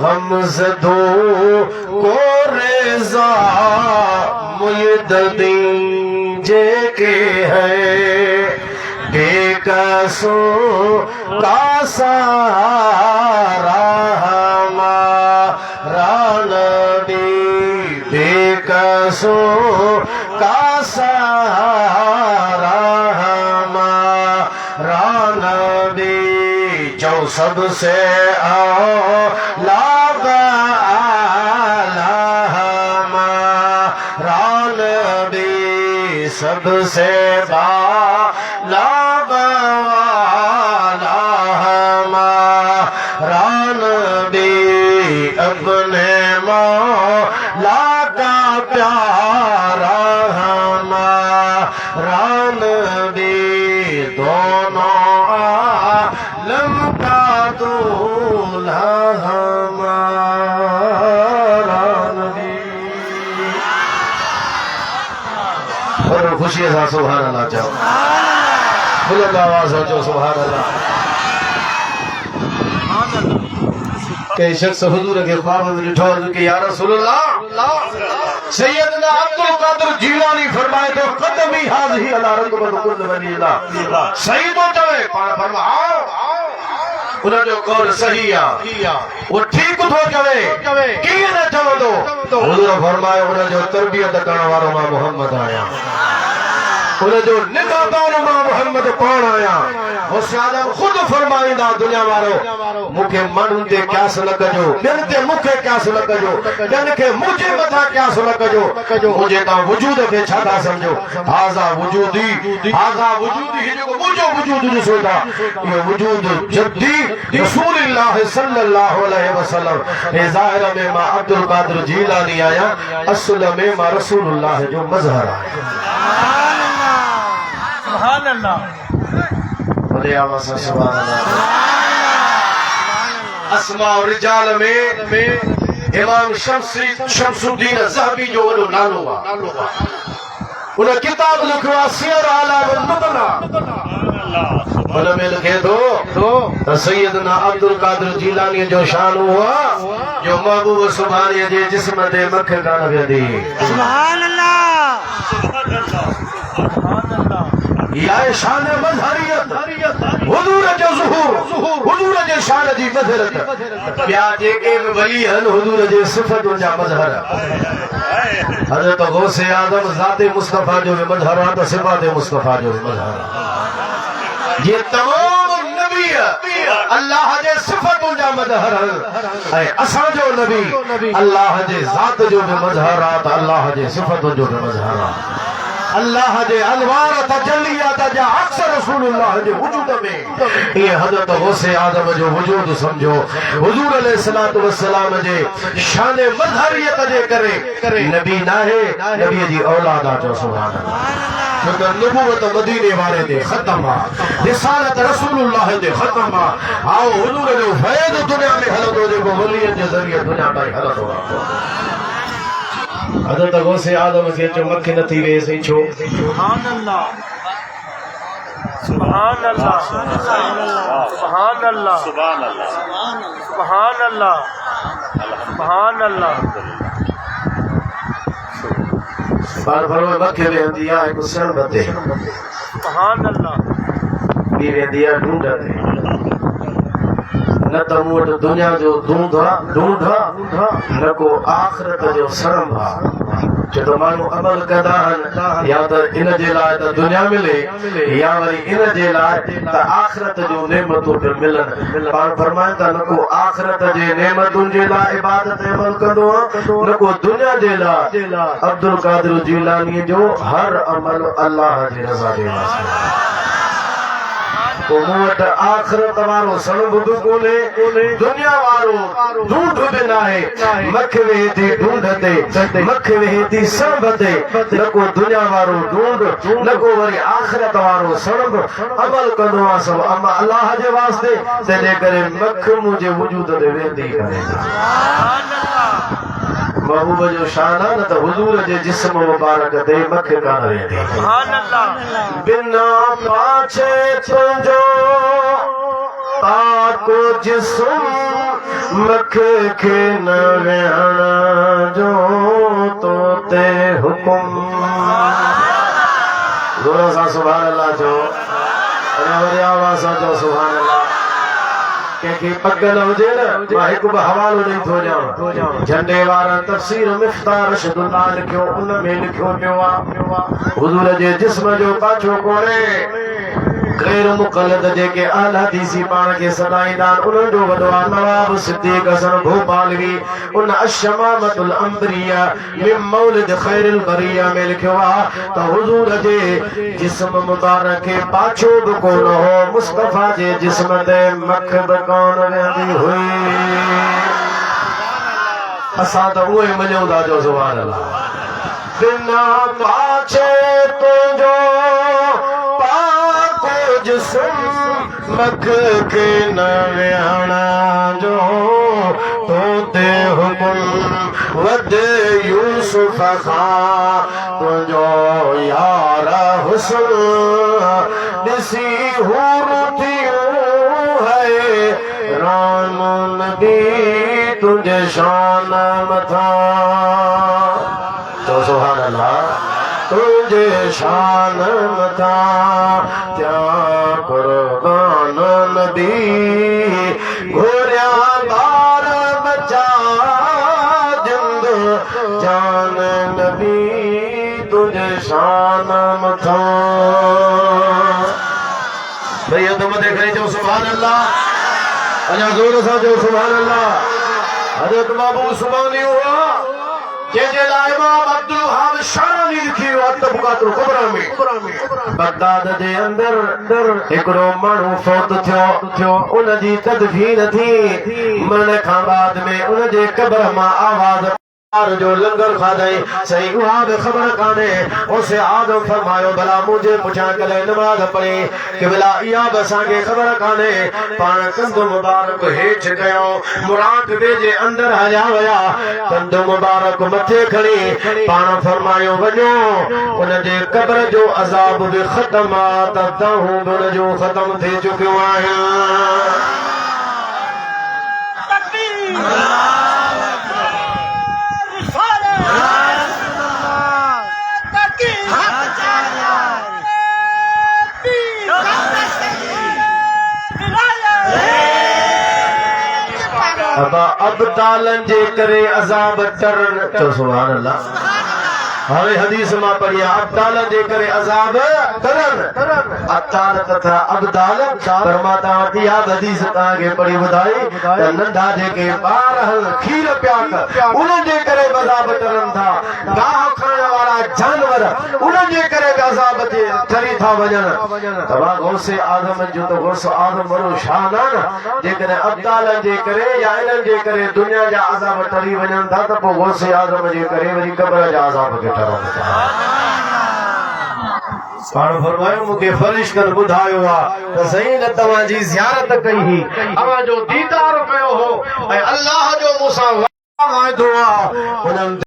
गमज़दो को रेज़ा मुयददी जेके है बेकसो का सहारा हमारा नबी बेकसो का सहारा हमारा नबी जो सबसे आला हमारा नबी सबसे अपने मौला का प्यारा हमारा नबी दोनों आलम का दूल्हा हमारा नबी और खुशी से सुभान अल्लाह चओ बुलंद आवाज़ से चओ सुभान अल्लाह के शख्स हुजूर के ख्वाब में ॾिठो कि या रसूल अल्लाह सैयदना अब्दुल कादिर जीलानी फरमाए तो कदमी हाज़ी अला रकबत कुल वली अल्लाह सही तो चवे पाण फरमाओ उन जो कौल सही आ वो ठीक थो चवे कीअं न चवंदो हुजूर फरमाए उन जो तरबियत करण वारो मां मोहम्मद आहियां उन जो निगातान मां मोहम्मद कौन आया गौसे आजम खुद फरमाइंदा दुनिया वारो मुखे माण्हुनि ते क्यास न कजो ॿियनि ते मूंखे क्यास न कजो ॿियनि खे मुंहिंजे मथां क्यास न कजो मुंहिंजे तां वजूद खे छा था सम्झो हाज़ा वजूदी ही जेको मुंहिंजो वजूद ॾिसो था इहो वजूद जद्दी रसूलुल्लाह सल्लल्लाहु अलैहि वसल्लम हे ज़ाहिर में मां अब्दुल कादिर जीलानी आया असुल में मां रसूलुल्लाह जो मज़हर आहियां सुभान अल्लाह बोले आवाज़ से सुभान अल्लाह अस्मा और रिजाल में इमाम शमसुद्दीन ज़हबी जो वॾो नालो आहे उन किताब लिखियो आहे सियर आलाम नुबला उन में लिखे थो त सैयदना अब्दुल कादिर जीलानी जो शान हुआ जो महबूब सुभाणे जे जिस्म ते मख कान वेंदी सुभान अल्लाह या शान मज़हरियत हुजूर जो ज़ुहूर हुजूर जे शान जी मज़हरत ॿिया जेके बि वली आहिनि हुजूर जे सिफ़तुनि जा मज़हर हज़रत गौसे आज़म ज़ाते मुस्तफ़ा जो बि मज़हर आहे त सिफ़ाते मुस्तफ़ा जो बि मज़हर आहे ये तमाम नबी अल्लाह जे सिफ़तुनि जा मज़हर आहिनि ऐं असांजो नबी अल्लाह जे ज़ात जो बि मज़हर आहे त अल्लाह जे सिफ़तुनि जो बि मज़हर आहे अल्लाह जे अलवार तजल्लियात जा अक्सर रसूलुल्लाह जे वजूद में ये हज़रत गौसे आज़म जो वजूद समझो हुजूर अलैहिस्सलातु वस्सलाम जे शान मज़हरियत जे करे नबी नाहे नबी जी औलाद जो सुभान अल्लाह छो नबूवत मदीने वाले दे खत्म आ रिसालत रसूलुल्लाह दे खत्म आ आओ हुजूर जो फैज़ दुनिया में हलंदो जेको वलीअ जे ज़रिए दुनिया ताईं हलंदो आहे हज़रत गौसे आज़म खे जो मख न थी वे सही छो सुभान अल्लाह सुभान अल्लाह सुभान अल्लाह सुभान अल्लाह सुभान अल्लाह सुभान अल्लाह बार बार मख वेंदी आहे हिकु सरबते सुभान अल्लाह ॿी वेंदी आहे ढूंढ ते न त मूं वटि दुनिया जो ढूंढ न को आख़िरत जो सरम आहे छो त माण्हू अमल कंदा आहिनि या त इन जे लाइ त दुनिया मिले या वरी इन जे लाइ त आख़िरत जूं नेमतूं पिण मिलनि पाण फरमाइनि था न को आख़िरत जे नेमतुनि जे लाइ इबादत अमल कंदो आहे न को दुनिया जे लाइ अब्दुल कादिर जीलानी जो हर अमल अल्लाह जी रज़ा जे वास्ते तो मूं वटि आख़िरत वारो सणब बि कोन्हे दुनिया वारो ढूंढ बि नाहे मख वेहे थी ढूंढ ते मख वेहे थी सणब ते न को दुनिया वारो ढूंढ न को वरी आख़िरत वारो सणब अमल कंदो आहे सभु अल्लाह जे वास्ते तंहिंजे करे मख मुंहिंजे वजूद ते वेंदी महबूब जो शान आहे न त हुजूर जे जिस्म मुबारक ते मख कान वेंदी सुभान अल्लाह बिना पाछे तुंहिंजो ताको जिस्म मख खे न वेहण जो तो ते हुकुम ज़ोर सां सुभान अल्लाह जो वरी आवाज़ सां चओ सुभान अल्लाह कंहिंखे पग न हुजे न मां हिकु ॿ हवालो ॾेई थो ॾियां झंडे वारा तफ़सीर मिफ्ताह रशदुल्लाह लिखियो उन में लिखियो पियो आहे हुजूर जे जिस्म जो पाछो कोन्हे गैर मुक़ल्लद जेके आला हदीसी पाण खे सदाईंदा आहिनि उन्हनि जो वॾो आहे नवाब सिद्दीक़ हसन भोपालवी उन अशमामतुल अंबरिया मिन मौलिद खैरिल बरिया में लिखियो आहे त हुजूर जे जिस्म मुबारक खे पाछो बि कोन हो मुस्तफ़ा जे जिस्म ते मख बि कोन वेंदी हुई असां त उहे मञूं था जो सुभान अल्लाह बिना पाछे तुंहिंजो जिस्म मख के न वेहण जो तो ते हुकुम वदे यूसुफ खां तुंहिंजो यार हुस्न ॾिसी हूर थियूं है राम नबी तुंहिंजे शान मथां तो सुभान अल्लाह तुझे शान मथां त्या कुर्बान नबी घोरिया बार बचा जिंद जान नबी तुझे शान मथां खणी जो सुभान अल्लाह अञा ज़ोर सां जो सुभान अल्लाह हज़रत महबूब सुभानी हुआ जंहिंजे लाइ इमाम अब्दुल वहाब शारानी लिखी हुआ तबक़ातुल कुबरा में बगदाद जे अंदर हिकिड़ो माण्हू फौत थियो उन जी तदफीन थी मरण खां बाद में उन जे क़ब्र मां आवाज़ जो लंगर खाधई सही उहा भी खबर काने उसे आदम फरमायो भला मुझे पुछा करे नमाज पढ़े कि भला इहा भी असांखे खबर काने पाण कंधो मुबारक हेठ कयो मुराक़बे जे अंदर हलिया विया कंधो मुबारक मथे खणी पाण फरमायो वञो उन जे क़ब्र जो अज़ाब भी ख़त्म आहे त तहूं बि उन जो ख़त्म थी चुकियो आहे अब तालन जे करे अज़ाब टरन तो सुभान अल्लाह हवे हदीस मां पढ़िया अब्दाल जे करे अज़ाब तरन अतार तथा अब्दाल परमाता दिया हदीस ता के पढ़ी बुधाई त नंढा जेके ॿार खीर पिया उन जे करे अज़ाब तरन था गाह खाण वाला जानवर उन जे करे अज़ाब जे ठरी था वञन तवा गौसे आदम जो तो गौस आदम वरो शान न जेकरे अब्दाल जे करे या इनन जे करे दुनिया जा अज़ाब ठरी वञन था त पो गौसे आदम जे करे वरी कब्र जा अज़ाब के पाण फरमायो मूंखे फरिश्तनि ॿुधायो आहे त सही न तव्हांजी ज़ियारत कई हुई अवां जो दीदार कयो हो ऐं अल्लाह जो मूंसां वाइदो आहे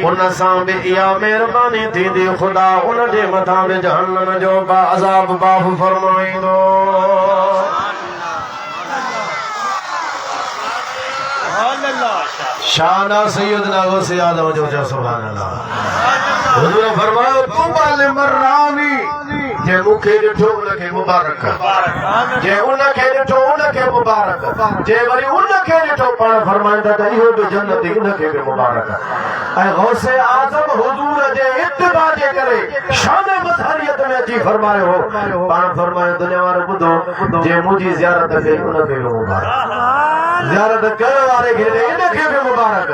उन सां बि इहा महिरबानी थींदी ख़ुदा उन जे मथां बि जहन्नम जो अज़ाब माफ़ फरमाईंदो शाना सैयदना गौसे आदम जो सुभान अल्लाह हुजूर फरमायो तूबा लिमरानी जे मुखे ॾिठो उनखे मुबारक जे उनखे ॾिठो उनखे मुबारक जे वरी उनखे ॾिठो पाण फरमाईंदा त इहो बि जन्नती उनखे बि मुबारक ऐं गौसे आज़म हुजूर जे इत्तिबा जे करे शान मथारियत में अची फरमायो हो पाण फरमायो दुनिया वारो ॿुधो जे मुंहिंजी ज़ियारत कई उनखे बि मुबारक ज़ियारत करण वारे खे इनखे बि मुबारक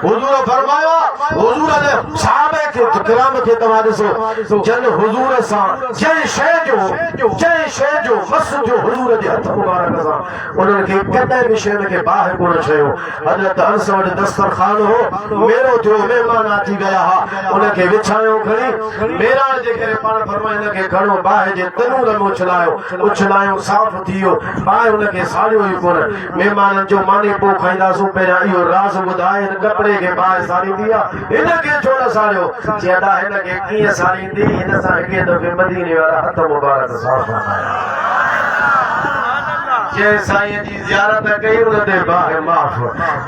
हुजूर फरमायो हुजूर ने साहबे खे किराम खे तव्हां ॾिसो जन हुजूर सां जंहिं शइ जो मस जो हुजूर जे हथ मुबारक सां उन्हनि खे कॾहिं बि शइ खे बाहि कोन चयो हज़रत अनस वटि दस्तरखान हो मेरो थियो महिमान अची विया हुआ उनखे विछायो खणी मेराण जे करे पाण फरमाए हिनखे खणो बाहि जे तनूर में उछलायो साफ़ थी वियो बाहि उनखे साड़ियो ई कोन महिमाननि जो मानी पोइ खाईंदासूं पहिरियां इहो राज़ ॿुधाए हिन कपिड़े खे बाहि साड़ींदी आहे हिनखे छो न साड़ियो चेडा हिनखे कीअं साड़ींदी हिन सां हिकु दफ़े मदीने वारा हथ मुबारक साफ़ जंहिं साईं जी ज़ियारत कई उन ते बाहि माफ़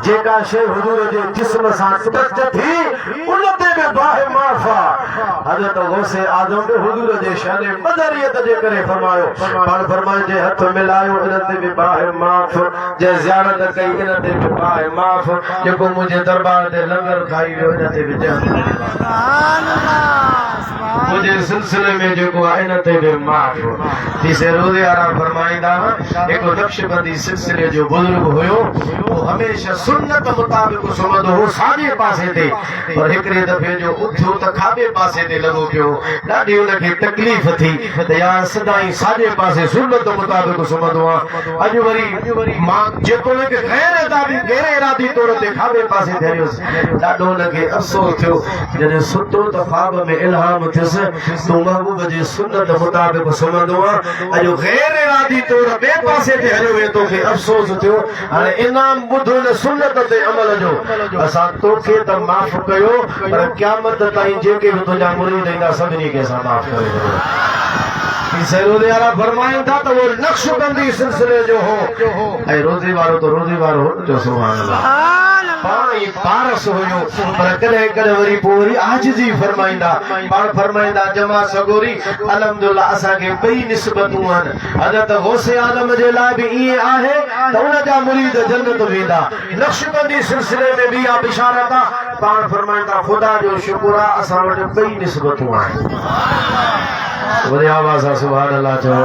जेका शइ हुजूर जे जिस्म सां टच थी उन ते बि बाहि माफ़ आहे हज़रत गौसे आज़म बि हुजूर जे शान मदरियत जे करे फरमायो पाण फरमायो जे हथ मिलायो इन ते बि बाहि माफ़ जे ज़ियारत कई इन ते बि बाहि माफ़ जेको मुंहिंजे दरबार ते लंगर खाई वियो इन ते बि मुंहिंजे सिलसिले में जेको आहे इन ते बि माफ़ तीसरे रोज़े वारा फरमाईंदा हिकु नक्शबंदी सिलसिले जो बुजुर्ग हुयो वो हमेशा सुन्नत मुताबिक सुम्हंदो हो साॼे पासे ते पर हिकिड़े दफ़े जो उथियो त खाॿे पासे ते लॻो पियो ॾाढी उनखे तकलीफ़ थी त यार सदाईं साॼे पासे सुन्नत मुताबिक सुम्हंदो आहे अॼु वरी मां जेतोणीकि गैर इरादी तौर ते खाॿे पासे ते हलियोसि ॾाढो उनखे अफ़सोस थियो जॾहिं सुतो त ख्वाब में इल्हाम थियुसि तूं महबूब जे सुन्नत मुताबिक सुम्हंदो आहे अॼु गैर इरादी तौर ॿिए पासे ते हलियो वें तोखे अफ़सोस थियो हाणे इनाम ॿुध हिन सुन्नत ते अमल जो असां तोखे त माफ़ कयो पर क़यामत ताईं जेके बि तुंहिंजा मुरीद ईंदा सभिनी खे असां माफ़ करे छॾियो रोज़े वारा फरमाइनि था त उहो नक्शबंदी सिलसिले जो हो ऐं रोज़े वारो त रोज़े वारो जो सुभान अल्लाह पाण ई पारस हुयो पर कॾहिं कॾहिं वरी पोइ वरी आजिज़ी फरमाईंदा पाण फरमाईंदा जमा सगोरी अलहमदुलिल्लाह असांखे ॿई निस्बतूं आहिनि हज़रत गौसे आलम जे लाइ बि ईअं आहे त उन जा मुरीद जन्नत वेंदा नक्शबंदी सिलसिले में बि इहा बिशारत आहे पाण फरमाईंदा ख़ुदा जो शुक्र आहे असां वटि ॿई निस्बतूं आहिनि वरी आवाज़ सां सुभान अल्लाह चओ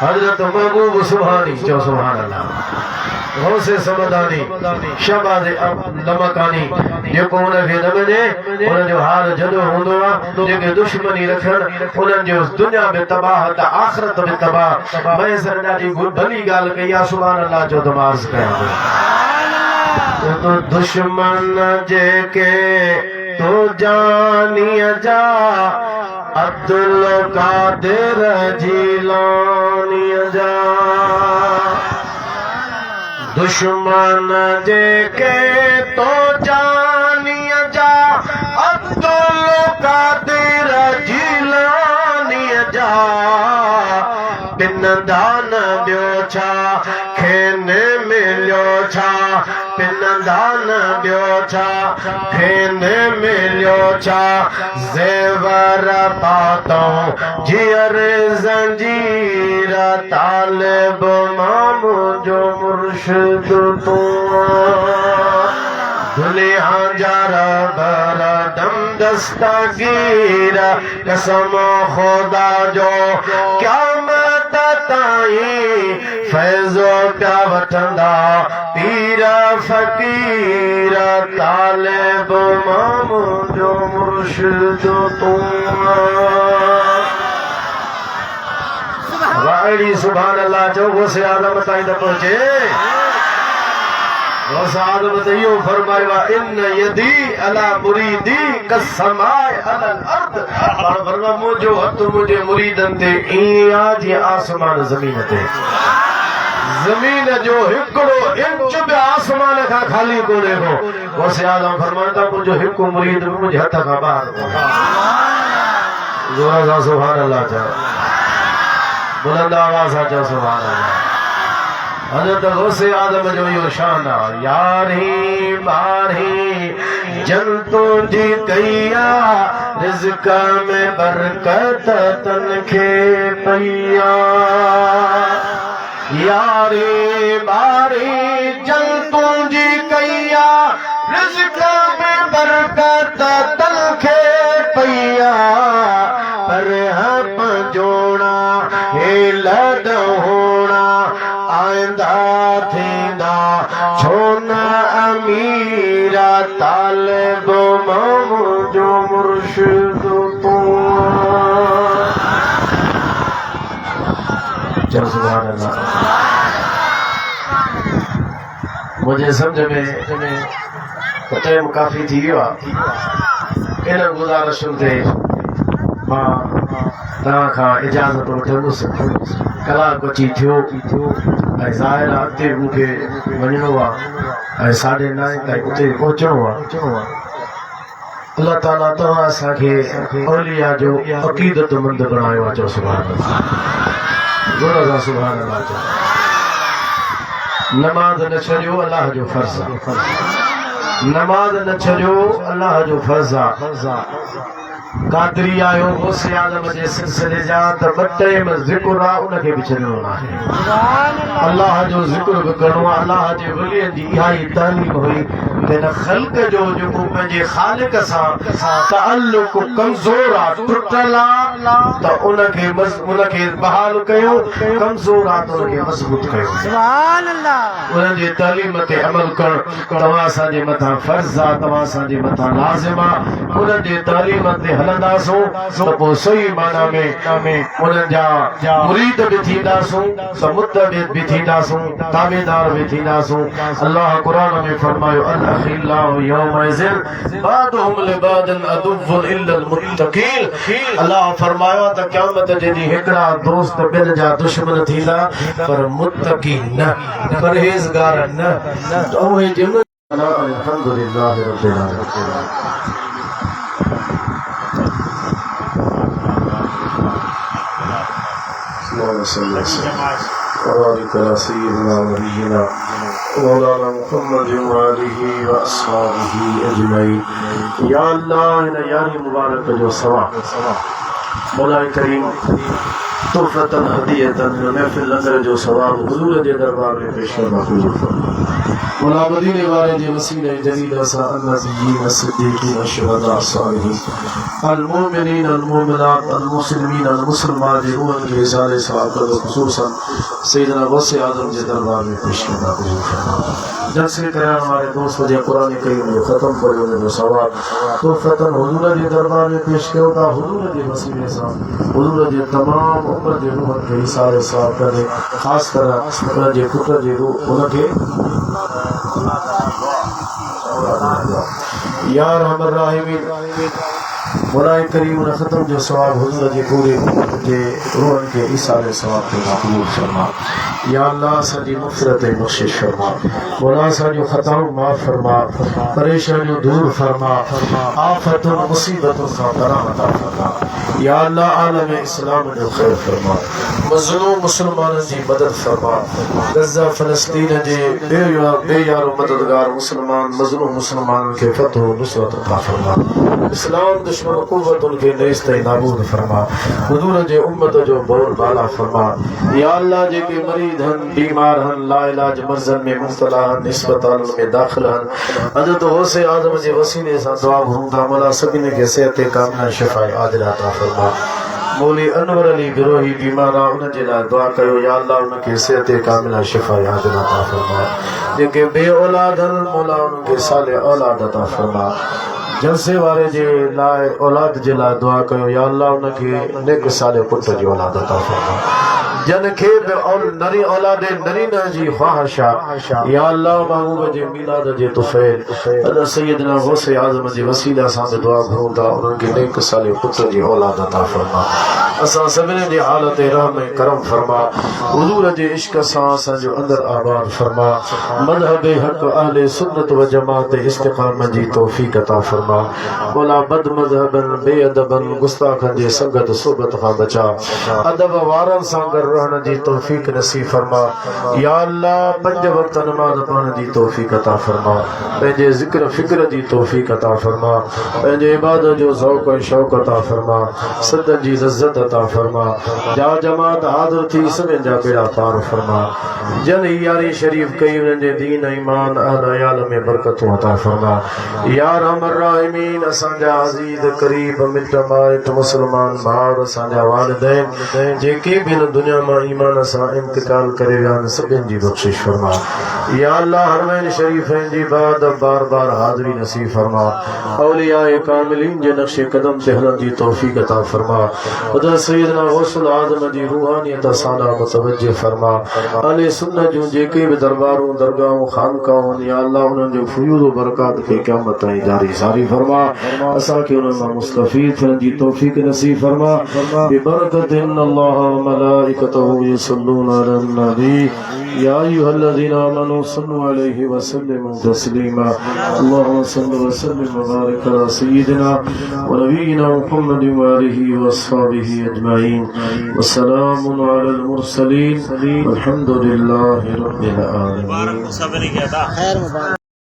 हजरत महबूब सुभानी चो सुभान अल्लाह गौसे समदानी शहबाज़ नमकानी जेको उनखे न मञे उन जो हाल जदो हूंदो आहे जेके दुश्मनी रखनि उन्हनि जो दुनिया में तबाह त आख़िरत में तबाह मैं सर ॾाढी भली ॻाल्हि कई आहे सुभान अल्लाह जो त मार्ज़ कयां तो दुश्मन जेके तो जानिया जा अब्दुल कादिर जीलानी जा दुश्मन जेके तो जानिया जा अब्दुल कादिर जीलानी जा बिन दान ॿियो छा खेने मिलियो छा बिन दान ॿियो छा खेने मिलियो छा ज़ेवर पातऊं जीअर ज़ंजीर तालिब मामू जो मुर्शिद तूं दुनिया जा रबर दम दस्तगीर कसम खुदा जो क़यामत ताईं फैज़ो पिया वठंदा पीर फ़कीर तालिब मामू जो मुर्शिद तूं वाड़ी सुभान अल्लाह जो गौसे आज़म ताईं न पहुंचे गौसे आज़म ते इहो फरमायो इन यदी अला मुरीदी कसमाए अलल अर्द पाण फरमा मुंहिंजो हथ मुंहिंजे मुरीदनि ते ईअं आहे जीअं आसमान ज़मीन ते ज़मीन जो हिकिड़ो इंच बि आसमान खां ख़ाली कोन्हे को गौसे आज़म फरमाइनि था मुंहिंजो हिकु मुरीद बि मुंहिंजे हथ खां ॿाहिरि कोन्हे ज़ोर सां सुभान अल्लाह चओ बुलंद आवाज़ सां चओ सुभान अल्लाह हज़रत गौसे आज़म जो इहो शान आहे यारहीं ॿारहीं जंतुं जी कई आहे रिज़्क़ में बरकत तन खे पई आहे यारहीं ॿारहीं जंतुं जी कई आहे रिज़्क़ में बरकत तन खे पई आहे पर हम जोड़ा हे लड होना आइंदा थींदा छो न अमीरा तालिब मामू जो मुर्शिद तूं चल सुभान अल्लाह मुझे समझ में टाइम काफ़ी थी वियो आहे इन गुज़ारिशुनि ते मां तव्हां खां इजाज़त वठंदुसि कलाक अची थियो ऐं ज़ाहिर आहे अॻिते मूंखे वञिणो आहे ऐं 9:30 ताईं उते पहुचणो आहे अल्लाह ताला तव्हां असांखे औलिया जो अक़ीदतमंद बणायो आहे चओ सुभान अल्लाह ज़ोर सां सुभान अल्लाह चओ नमाज़ न छॾियो अल्लाह जो फ़र्ज़ आहे नमाज़ न छॾियो अल्लाह जो फ़र्ज़ आहे कादरी आयो गौसे आज़म जे सिलसिले जा त ॿ टाइम ज़िक्र आहे उनखे बि छॾिणो नाहे अल्लाह जो ज़िक्र बि करिणो आहे अल्लाह जे वलियनि जी इहा ई तालीम हुई त हिन ख़ल्क़ जो जेको पंहिंजे ख़ालिक सां तअल्लुक़ कमज़ोर आहे टुटल आहे त उनखे बहाल कयो कमज़ोर आहे त उनखे मज़बूत कयो सुभान अल्लाह उन्हनि जे तालीम ते अमल करणु तव्हां असांजे मथां फ़र्ज़ आहे तव्हां असांजे मथां लाज़िम आहे उन्हनि जे तालीम ते हलंदासूं त पोइ सही माना में उन्हनि जा मुरीद बि थींदासूं त मुतबिद बि थींदासूं ताबेदार बि थींदासूं अल्लाह क़ुरान में फरमायो अल अखिल्लाहु यौमइज़िन बादुहुम लिबादिन अदुव्वुन इल्लल मुत्तक़ीन अल्लाह फरमायो त क़यामत जे ॾींहुं हिकिड़ा दोस्त ॿियनि जा दुश्मन थींदा पर मुत्तक़ी न परहेज़गार न उहे जिन अल्हम्दुलिल्लाह रब्बिल आलमीन وبارك على سيدنا ونبينا مولانا محمد وآله وأصحابه أجمعين या अल्लाह इन यारी मुबारक जो सवा मौला करीम तोहफतन हदीयतन महफिल नज़र जो सवाब हुजूर जे दरबार में पेश फरमा मौला मदीने वाले जे वसीले जलील सा अन्नबिय्यीन सिद्दीकीन शुहदा सालिहीन अल मोमिनीन अल मोमिनात अल मुस्लिमीन अल मुसलमान जे उन के सारे सवाब को खुसूसन सैयदना गौसे आजम के दरबार में पेश करना कबूल फरमा। जलसे कराने हमारे दोस्त जो कुरान करीम में खत्म करो जो सवाब तो फतन हुजूर के दरबार में पेश किया था हुजूर के वसीले से हुजूर के तमाम उम्मत के रूह के सारे सवाब करे खास कर जे पुत्र जे रूह उनके यार हमर राहिमीन मौला करीम ने खत्म जो सवाब हुजूर के पूरे जे रूह के इसारे सवाब के कबूल फरमा। या अल्लाह सदी मग़फ़िरत बख्शिश फरमा। मौला सारी खताओं माफ फरमा, परेशानियों दूर फरमा, आफतों मुसीबतों का पनाह अता फरमा। या अल्लाह आलम इस्लाम जो खैर फरमा, मज़लूम मुसलमानों की मदद फरमा। गज़ा फ़लस्तीन जे बेयारो मददगार मुसलमान मज़लूम मुसलमानों के फतह व नुसरत अता फरमा। इस्लाम दुश्मन कुव्वत उनके नेस्त नाबूद फरमा। हुजूर जे उम्मत जो बोल बाला फरमा। या अल्लाह जे के मरीज हन बीमार हन लाइलाज मर्जन में मुब्तला हन अस्पताल में दाखिल हन हज़रत गौसे आज़म जे वसीले से दुआ घुरूंदा मौला सभिनी के सेहत कामिला शिफा आजिला अता फरमा। मौली अनवर अली गिरोही बीमार उन जे लाइ दुआ कयो। या अल्लाह उनके सेहत कामिला शिफा आजिला अता फरमा। जेके बे औलाद हन मौला उनके साले औलाद अता फरमा। जलसे वाले जे लाइ औलाद जे लाइ दुआ कयो। या अल्लाह उनके नेक साले पुत्र जी औलाद अता फरमा। जन खे नरी औलादे नरीना जी ख्वाहिशा या अल्लाह महबूब जे मिलाद जे तुफैल अल्लाह सैयदना गौसे आज़म जे वसीला सां दुआ घुरूंदा उनके नेक साले पुत्र जी औलाद अता फरमा। असां सभिनी जी हालत रहम करम फरमा। हुजूर जे इश्क सां असांजो अंदर आबाद फरमा। मज़हब हक़ अहले सुन्नत व जमात इस्तिक़ामत जी तौफ़ीक़ अता फरमा। मौला बद मज़हबन बेअदबन गुस्ताखन जे संगत सोबत खां बचा। अदब वारन सां गॾु रहण जी तौफ़ीक़ नसीब फरमा। या अल्लाह पंज वक्त नमाज पढ़ण जी तौफ़ीक़ अता फरमा। पंहिंजे ज़िक्र फ़िक्र जी तौफ़ीक़ अता फरमा। पंहिंजे इबादत जो ज़ौक़ ऐं शौक़ अता फरमा। सदन जी इज़्ज़त अता फरमा। जा जमात हाज़िर थी सभिनि जा बेड़ा पार फरमा। जन यारी शरीफ कई उन्हनि जे दीन ईमान अहल अयाल में बरकतूं अता फरमा। या रहमर राहिमीन असांजा अज़ीज़ क़रीब मिट माइट मुसलमान भाउर असांजा वालिदैन जेके भी न दुनिया में ईमान सां इंतकाल करे विया आहिनि सभिनि जी बख़्शिश फरमा। या अल्लाह हरमैन शरीफ़ैन जी बाद बार बार हाज़िरी नसीब फरमा। औलियाए कामिलीन जे नक्शे कदम ते हलण जी तौफ़ीक़ अता फरमा। खुदा सैयदना गौसुल आज़म जी रूहानियत साला मुतवज्जिह फरमा। अहले सुन्नत जूं जेके भी दरबारूं दरगाहूं खानकाऊं या अल्लाह उन्हनि जो फयूज़ व बरकात खे क़यामत ताईं जारी सारी फरमा। असांखे उन्हनि मां मुस्तफ़ीद थियण जी तौफ़ीक़ नसीब फरमा। बिबरकतिन अल्लाह व मलाइकतहू युसल्लूना अलन नबी या अय्युहल्लज़ीना आमनू सल्लु अलैहि व सल्लिमू तस्लीमा। अल्लाहुम्मा सल्लि व सल्लिम व बारिक अला सय्यिदिना व नबिय्यिना मुहम्मदिन व आलिहि व अस्हाबिहि अजमईन। वस्सलामुन अलल मुरसलीन वल्हम्दुलिल्लाहि रब्बिल आलमीन।